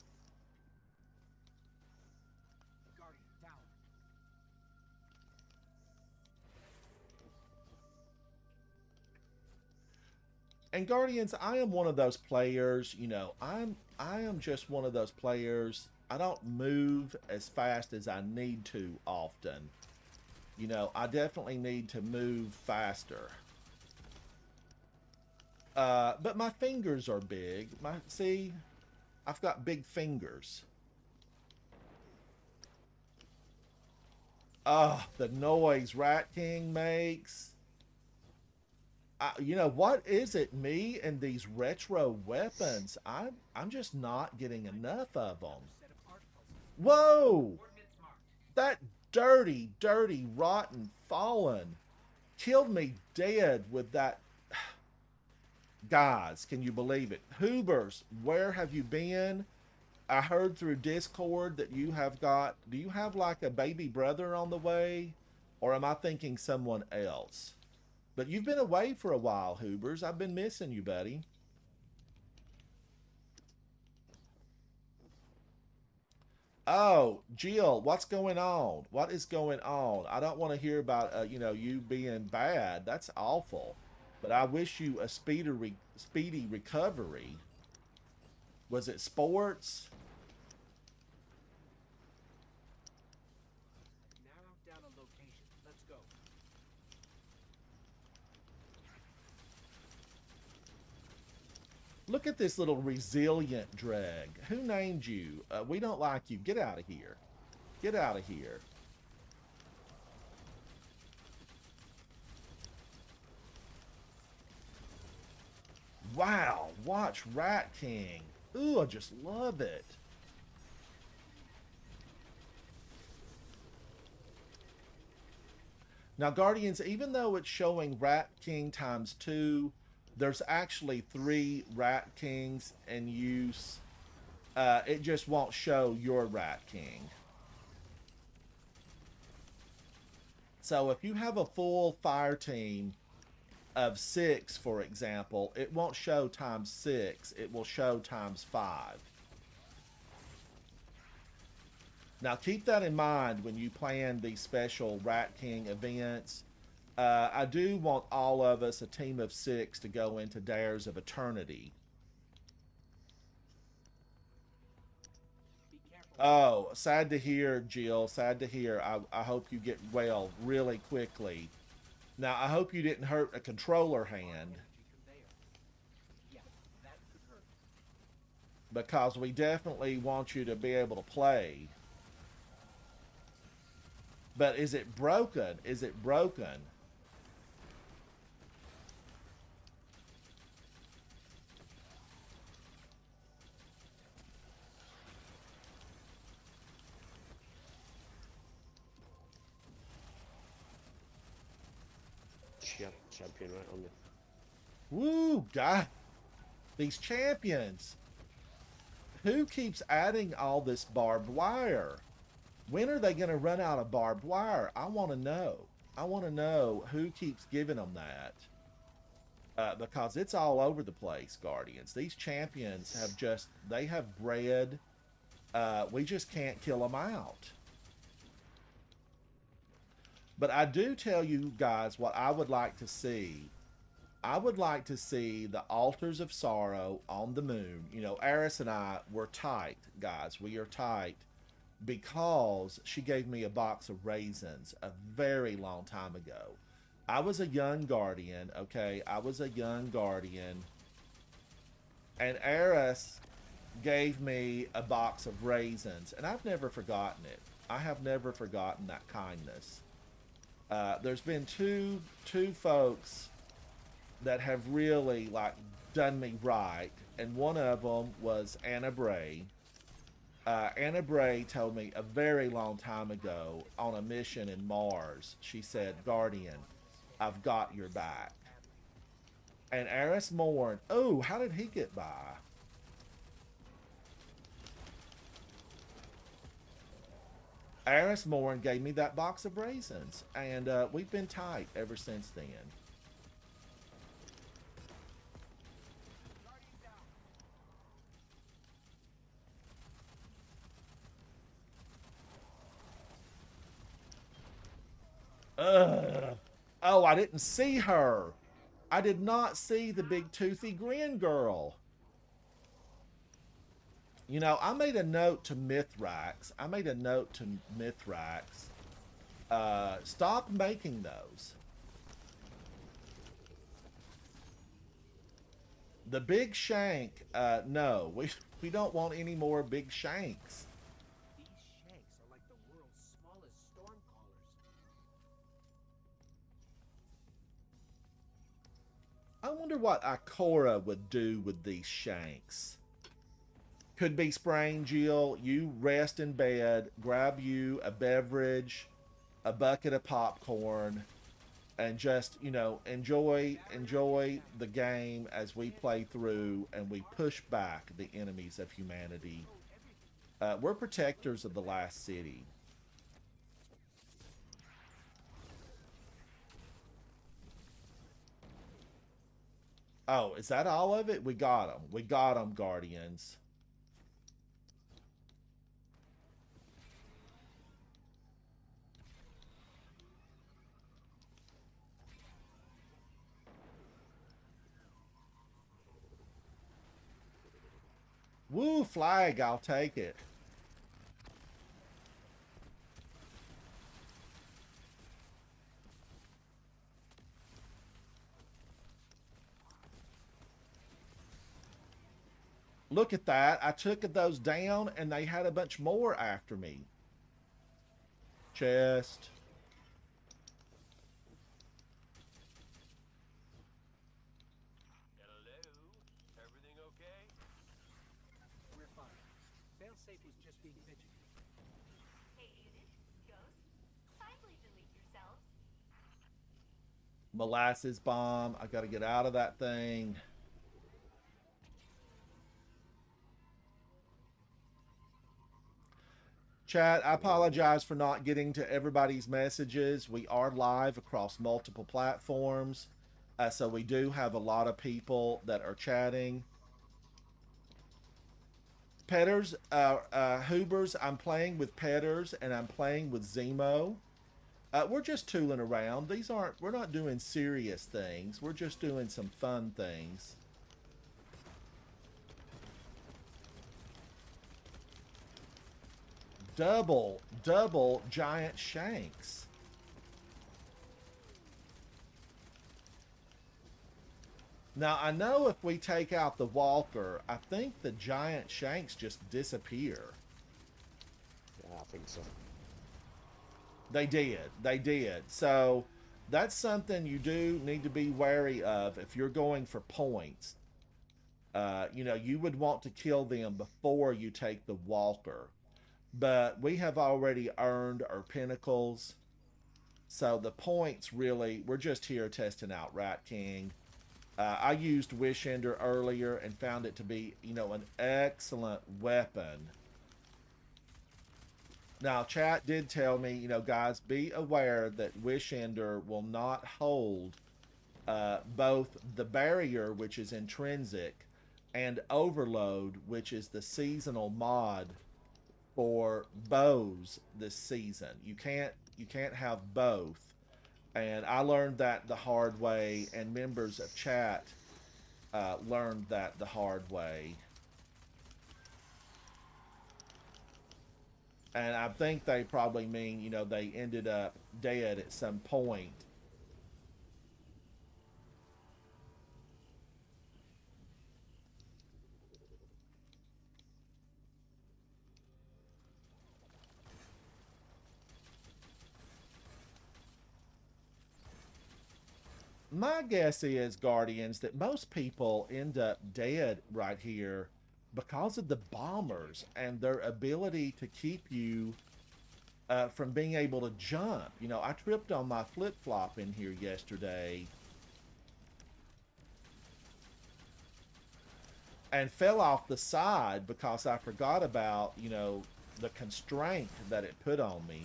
And Guardians, I am one of those players, you know, I am just one of those players. I don't move as fast as I need to often. You know, I definitely need to move faster. But my fingers are big. See, I've got big fingers. Oh, the noise RatKing makes. You know, what is it, me and these retro weapons? I'm just not getting enough of them. Whoa! That dirty, rotten fallen killed me dead with that. Guys, can you believe it? Hoobers, where have you been? I heard through Discord that you have got, do you have like a baby brother on the way? Or am I thinking someone else? But you've been away for a while, Hoobers. I've been missing you, buddy. Oh, Jill, what's going on? What is going on? I don't want to hear about, you being bad. That's awful. But I wish you a speedy recovery. Was it sports? Narrowed down a location. Let's go. Look at this little resilient dreg. Who named you? We don't like you. Get out of here. Get out of here. Wow. Watch RatKing. Ooh, I just love it. Now, Guardians, even though it's showing RatKing ×2, there's actually 3 RatKings in use. It just won't show your RatKing. So if you have a full fire team of 6, for example, it won't show ×6. It will show ×5. Now keep that in mind when you plan these special RatKing events. I do want all of us, a team of 6, to go into Dares of Eternity. Oh, sad to hear, Jill. Sad to hear. I hope you get well really quickly. Now, I hope you didn't hurt a controller hand. Because we definitely want you to be able to play. But is it broken? Is it broken? Champion right on there. Woo, God. These champions. Who keeps adding all this barbed wire? When are they going to run out of barbed wire? I want to know. I want to know who keeps giving them that. Because it's all over the place, Guardians. These champions have just, they have bred. We just can't kill them out. But I do tell you guys what I would like to see. I would like to see the Altars of Sorrow on the moon. You know, Eris and I were tight, guys. We are tight because she gave me a box of raisins a very long time ago. I was a young guardian, okay? I was a young guardian. And Eris gave me a box of raisins, and I've never forgotten it. I have never forgotten that kindness. There's been two folks that have really like done me right, and one of them was Anna Bray. Anna Bray told me a very long time ago on a mission in Mars. She said, "Guardian, I've got your back." And Eris Morn, oh, how did he get by? Eris Morn gave me that box of raisins, and we've been tight ever since then. Ugh. Oh, I didn't see her. I did not see the big toothy grin girl. You know, I made a note to Mithrax. Stop making those. The big shank, no. We don't want any more big shanks. These shanks are like the world's smallest storm callers. I wonder what Ikora would do with these shanks. Could be spraying, Jill. You rest in bed, grab you a beverage, a bucket of popcorn, and just, you know, enjoy the game as we play through and we push back the enemies of humanity. We're protectors of the last city. Oh, is that all of it? We got them. We got them, Guardians. Woo, flag, I'll take it. Look at that. I took those down and they had a bunch more after me. Chest. Hello? Everything okay? We're fine. Failsafe was just being fidgety. Hey, Unit, Ghost, kindly delete yourselves. Molasses bomb. I got to get out of that thing. Chat, I apologize for not getting to everybody's messages. We are live across multiple platforms. So we do have a lot of people that are chatting. Pedders, Hoobers, I'm playing with Pedders and I'm playing with Xemo. We're just tooling around. We're not doing serious things. We're just doing some fun things. Double giant shanks. Now, I know if we take out the walker, I think the giant shanks just disappear. Yeah, I think so. They did. So that's something you do need to be wary of if you're going for points. You know, you would want to kill them before you take the walker. But we have already earned our pinnacles. So the points really, we're just here testing out RatKing. I used WishEnder earlier and found it to be, you know, an excellent weapon. Now, chat did tell me, you know, guys, be aware that WishEnder will not hold both the barrier, which is intrinsic, and overload, which is the seasonal mod for bows this season. You can't have both. And I learned that the hard way, and members of chat learned that the hard way. And I think they probably mean, you know, they ended up dead at some point. My guess is, Guardians, that most people end up dead right here because of the bombers and their ability to keep you from being able to jump. You know, I tripped on my flip-flop in here yesterday and fell off the side because I forgot about, you know, the constraint that it put on me.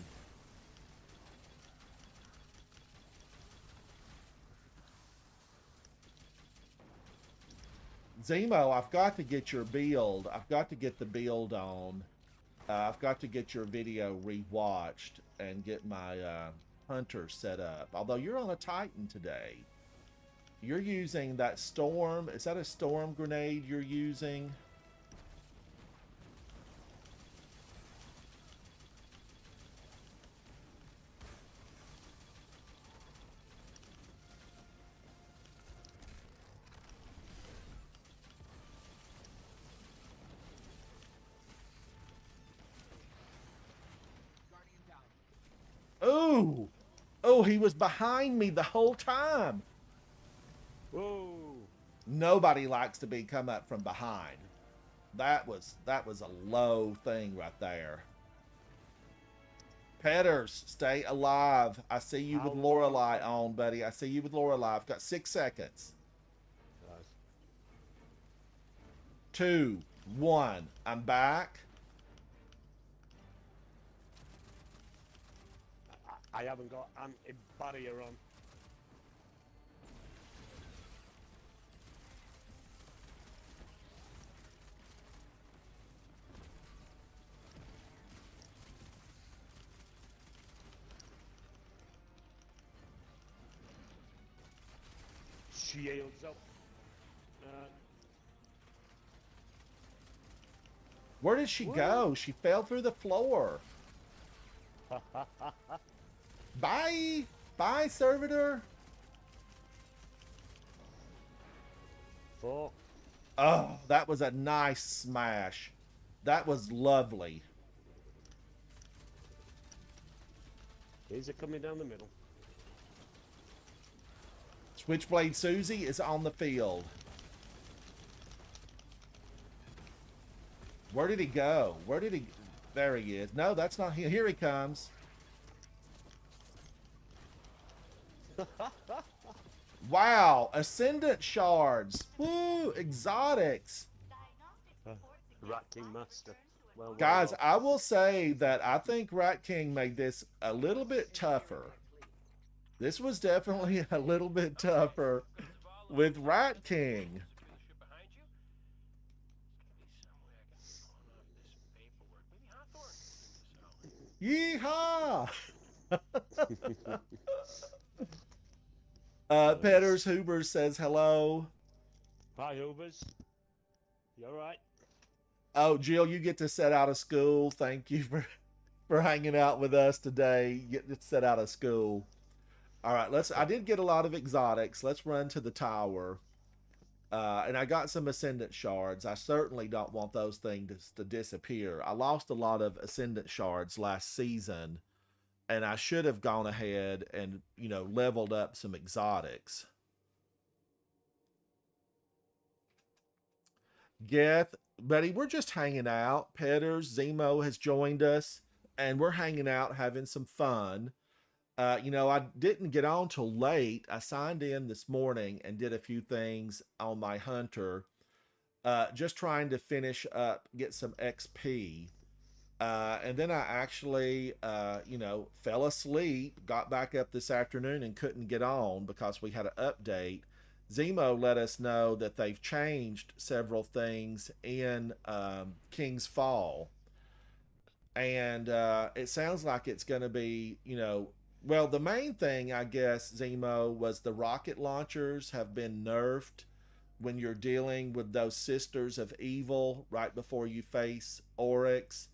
Xemo, I've got to get your build. I've got to get the build on. I've got to get your video rewatched and get my hunter set up. Although you're on a Titan today. You're using that storm. Is that a storm grenade you're using? Guardian down. Ooh! Oh, he was behind me the whole time. Whoa! Nobody likes to be come up from behind. That was a low thing right there. Pedders, stay alive. I see you with Lorelei on, buddy. I see you with Lorelei. I've got 6 seconds. Nice. 2, 1. I'm back. I haven't got anti-barrier on. Shields up. Where did she go? She fell through the floor. Bye. Bye, servitor. Four. Oh, that was a nice smash. That was lovely. Here's it coming down the middle. Switchblade Susie is on the field. Where did he go? Where did he... There he is. No, that's not him. Here he comes. Wow. Ascendant shards. Woo. Exotics. RatKing Master. Well, Guys, well. I will say that I think RatKing made this a little bit tougher. This was definitely a little bit tougher with RatKing. Yeehaw! Pedders Huber says hello. Hi, Ubers. You alright? Oh, Jill, you get to set out of school. Thank you for hanging out with us today. You get to set out of school. All right, I did get a lot of exotics. Let's run to the tower. And I got some Ascendant shards. I certainly don't want those things to disappear. I lost a lot of Ascendant shards last season, and I should have gone ahead and, you know, leveled up some exotics. Geth, buddy, we're just hanging out. Pedders, Xemo has joined us, and we're hanging out, having some fun. You know, I didn't get on till late. I signed in this morning and did a few things on my hunter, just trying to finish up, get some XP. And then I actually, you know, fell asleep, got back up this afternoon and couldn't get on because we had an update. Xemo let us know that they've changed several things in King's Fall. And it sounds like it's going to be, you know, well, the main thing, I guess, Xemo, was the rocket launchers have been nerfed when you're dealing with those Sisters of Evil right before you face Oryx.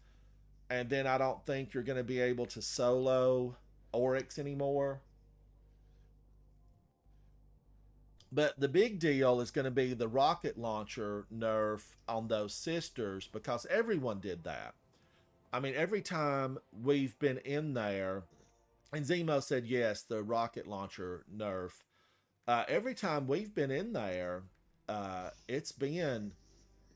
And then I don't think you're going to be able to solo Oryx anymore. But the big deal is going to be the rocket launcher nerf on those Sisters, because everyone did that. I mean, every time we've been in there, and Xemo said, yes, the rocket launcher nerf. Every time we've been in there, it's been,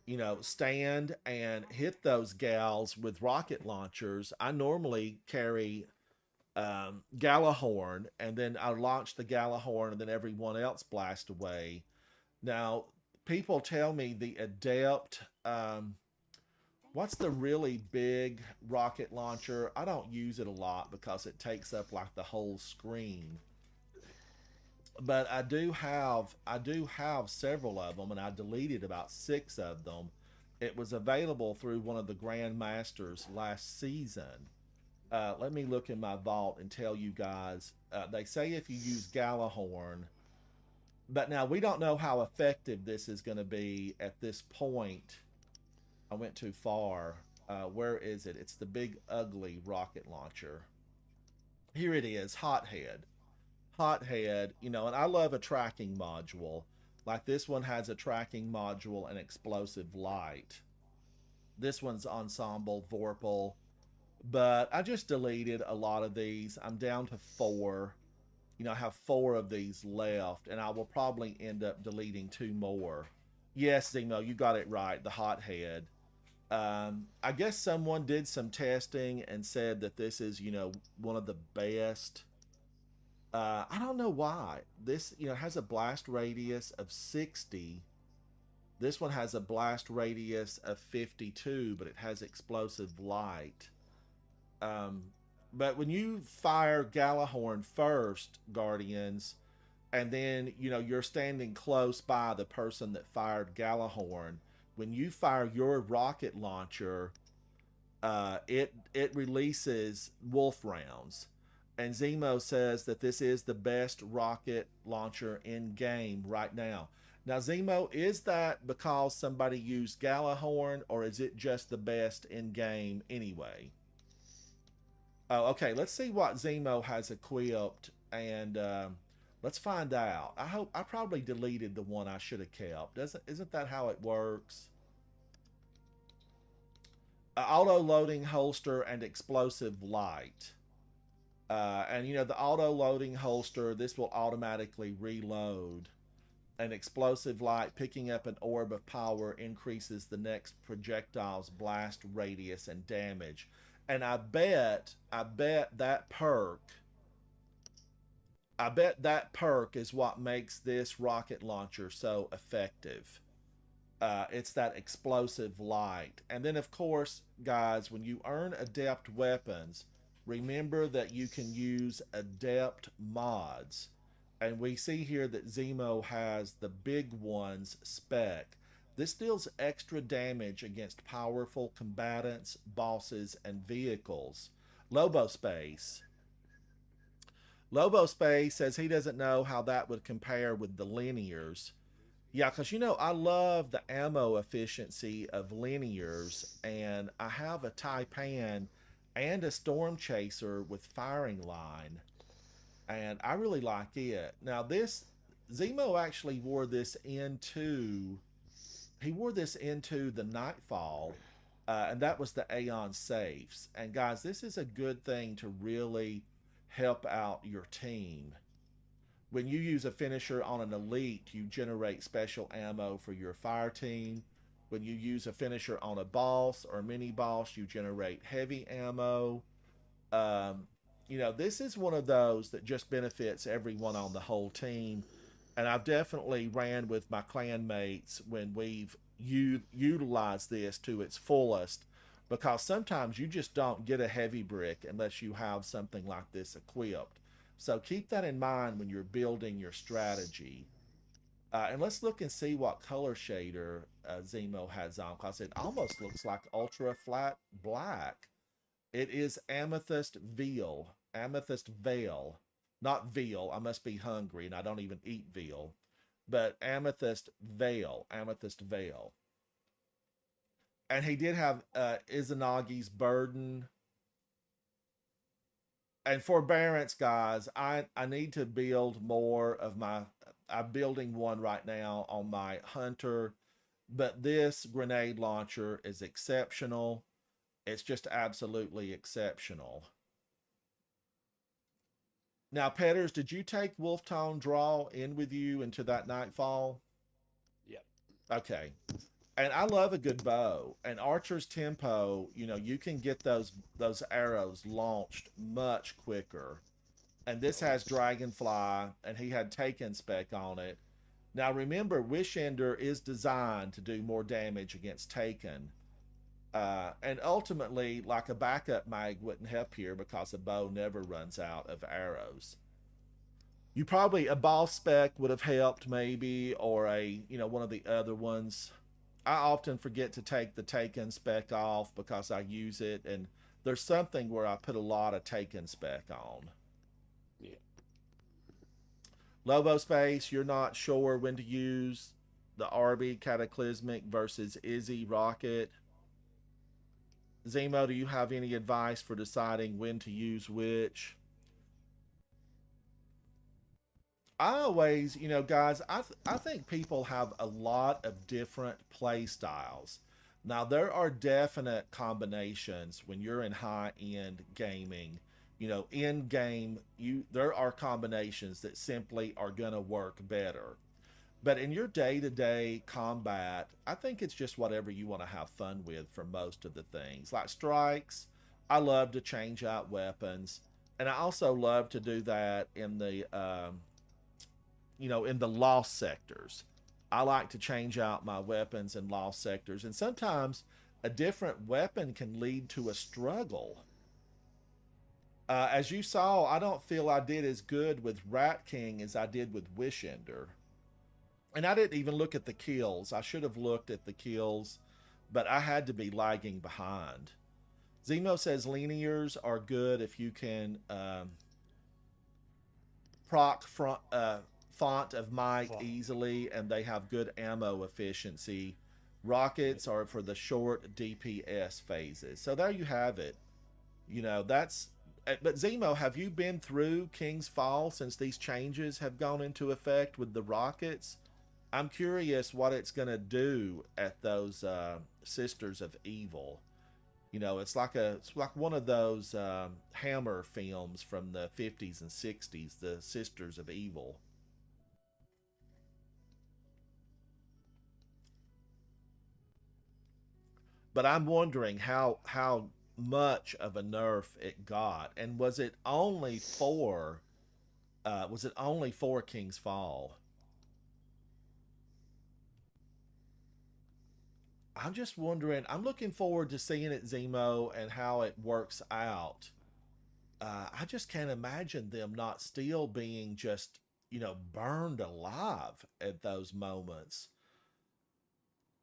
you know, stand and hit those gals with rocket launchers. I normally carry Galahorn, and then I launch the Galahorn, and then everyone else blast away. Now, people tell me the Adept... what's the really big rocket launcher? I don't use it a lot because it takes up like the whole screen. But I do have several of them, and I deleted about 6 of them. It was available through one of the Grand Masters last season. Let me look in my vault and tell you guys. They say if you use Galahorn, but now we don't know how effective this is going to be at this point. I went too far. Where is it? It's the big, ugly rocket launcher. Here it is, Hothead. Hothead, you know, and I love a tracking module. Like this one has a tracking module and explosive light. This one's Ensemble, Vorpal. But I just deleted a lot of these. I'm down to 4. You know, I have 4 of these left, and I will probably end up deleting 2 more. Yes, Xemo, you got it right, the Hothead. I guess someone did some testing and said that this is, you know, one of the best. I don't know why. This, you know, has a blast radius of 60. This one has a blast radius of 52, but it has explosive light. But when you fire Galahorn first, Guardians, and then, you know, you're standing close by the person that fired Galahorn, when you fire your rocket launcher, it releases wolf rounds. And Xemo says that this is the best rocket launcher in game right now. Now, Zemo, is that because somebody used Galahorn, or is it just the best in game anyway? Oh, okay. Let's see what Zemo has equipped, and let's find out. I probably deleted the one I should have kept. Isn't that how it works? Auto loading holster and explosive light. And you know, the auto loading holster, this will automatically reload. An explosive light picking up an orb of power increases the next projectile's blast radius and damage. And I bet that perk is what makes this rocket launcher so effective. It's that explosive light. And then, of course, guys, when you earn adept weapons, remember that you can use adept mods. And we see here that Xemo has the big ones spec. This deals extra damage against powerful combatants, bosses, and vehicles. Lobospace. Lobospace says he doesn't know how that would compare with the linears. Yeah, because you know, I love the ammo efficiency of linears, and I have a Taipan and a Storm Chaser with firing line, and I really like it. Now, this Zemo actually wore this into the Nightfall, and that was the Aeon safes. And guys, this is a good thing to really help out your team. When you use a finisher on an elite, you generate special ammo for your fire team. When you use a finisher on a boss or mini boss, you generate heavy ammo. You know, this is one of those that just benefits everyone on the whole team. And I've definitely ran with my clan mates when we've utilized this to its fullest, because sometimes you just don't get a heavy brick unless you have something like this equipped. So keep that in mind when you're building your strategy. And let's look and see what color shader Xemo has on, because it almost looks like ultra flat black. It is Amethyst Veil. Amethyst Veil. Not veal. I must be hungry and I don't even eat veal. But Amethyst Veil. Amethyst Veil. And he did have Izanagi's Burden. And forbearance, guys, I need to build more of my... I'm building one right now on my Hunter. But this grenade launcher is exceptional. It's just absolutely exceptional. Now, Pedders, did you take Wolftone Draw in with you into that Nightfall? Yep. Okay. And I love a good bow. And Archer's Tempo, you know, you can get those arrows launched much quicker. And this has Dragonfly, and he had Taken spec on it. Now, remember, WishEnder is designed to do more damage against Taken. And ultimately, like a backup mag wouldn't help here because a bow never runs out of arrows. You probably, a boss spec would have helped maybe, or a, you know, one of the other ones. I often forget to take the Taken spec off because I use it, and there's something where I put a lot of Taken spec on. Yeah. Lobo Space, you're not sure when to use the RB Cataclysmic versus Izzy Rocket. Xemo, do you have any advice for deciding when to use which? I always, you know, guys, I think people have a lot of different play styles. Now, there are definite combinations when you're in high-end gaming. You know, in game, there are combinations that simply are going to work better. But in your day-to-day combat, I think it's just whatever you want to have fun with for most of the things. Like strikes, I love to change out weapons. And I also love to do that in the, you know, in the lost sectors. I like to change out my weapons in lost sectors. And sometimes a different weapon can lead to a struggle. As you saw, I don't feel I did as good with RatKing as I did with WishEnder. And I didn't even look at the kills. I should have looked at the kills, but I had to be lagging behind. Xemo says linears are good if you can proc font of might Font. easily, and they have good ammo efficiency. Rockets are for the short DPS phases. So there you have it. You know, that's. But Zemo, have you been through King's Fall since these changes have gone into effect with the rockets? I'm curious what it's going to do at those Sisters of Evil. You know, it's like one of those Hammer films from the 50s and 60s, the Sisters of Evil. But I'm wondering how much of a nerf it got, and was it only for King's Fall? I'm just wondering. I'm looking forward to seeing it, Zemo, and how it works out. I just can't imagine them not still being just, burned alive at those moments.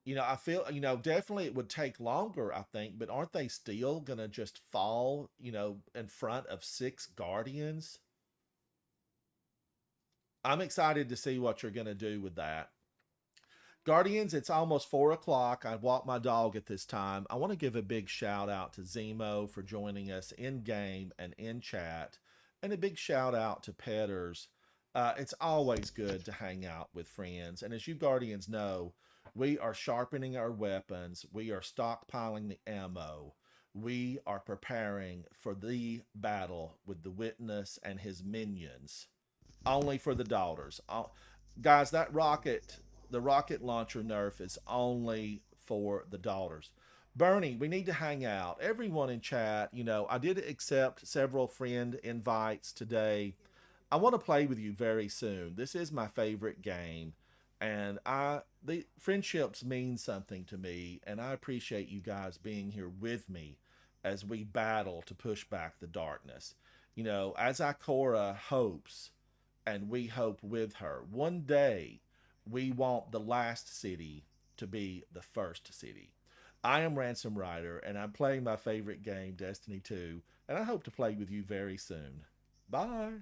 I feel, definitely it would take longer, I think, but aren't they still going to just fall, in front of 6 Guardians? I'm excited to see what you're going to do with that. Guardians, it's almost 4 o'clock. I walk my dog at this time. I want to give a big shout out to Xemo for joining us in game and in chat, and a big shout out to Pedders. It's always good to hang out with friends, and as you Guardians know, we are sharpening our weapons. We are stockpiling the ammo. We are preparing for the battle with the Witness and his minions. Only for the daughters. Guys, the rocket launcher nerf is only for the daughters. Bernie, we need to hang out. Everyone in chat, I did accept several friend invites today. I want to play with you very soon. This is my favorite game. And the friendships mean something to me, and I appreciate you guys being here with me as we battle to push back the darkness. As Ikora hopes, and we hope with her, one day we want the last city to be the first city. I am Ransom Rider, and I'm playing my favorite game, Destiny 2, and I hope to play with you very soon. Bye!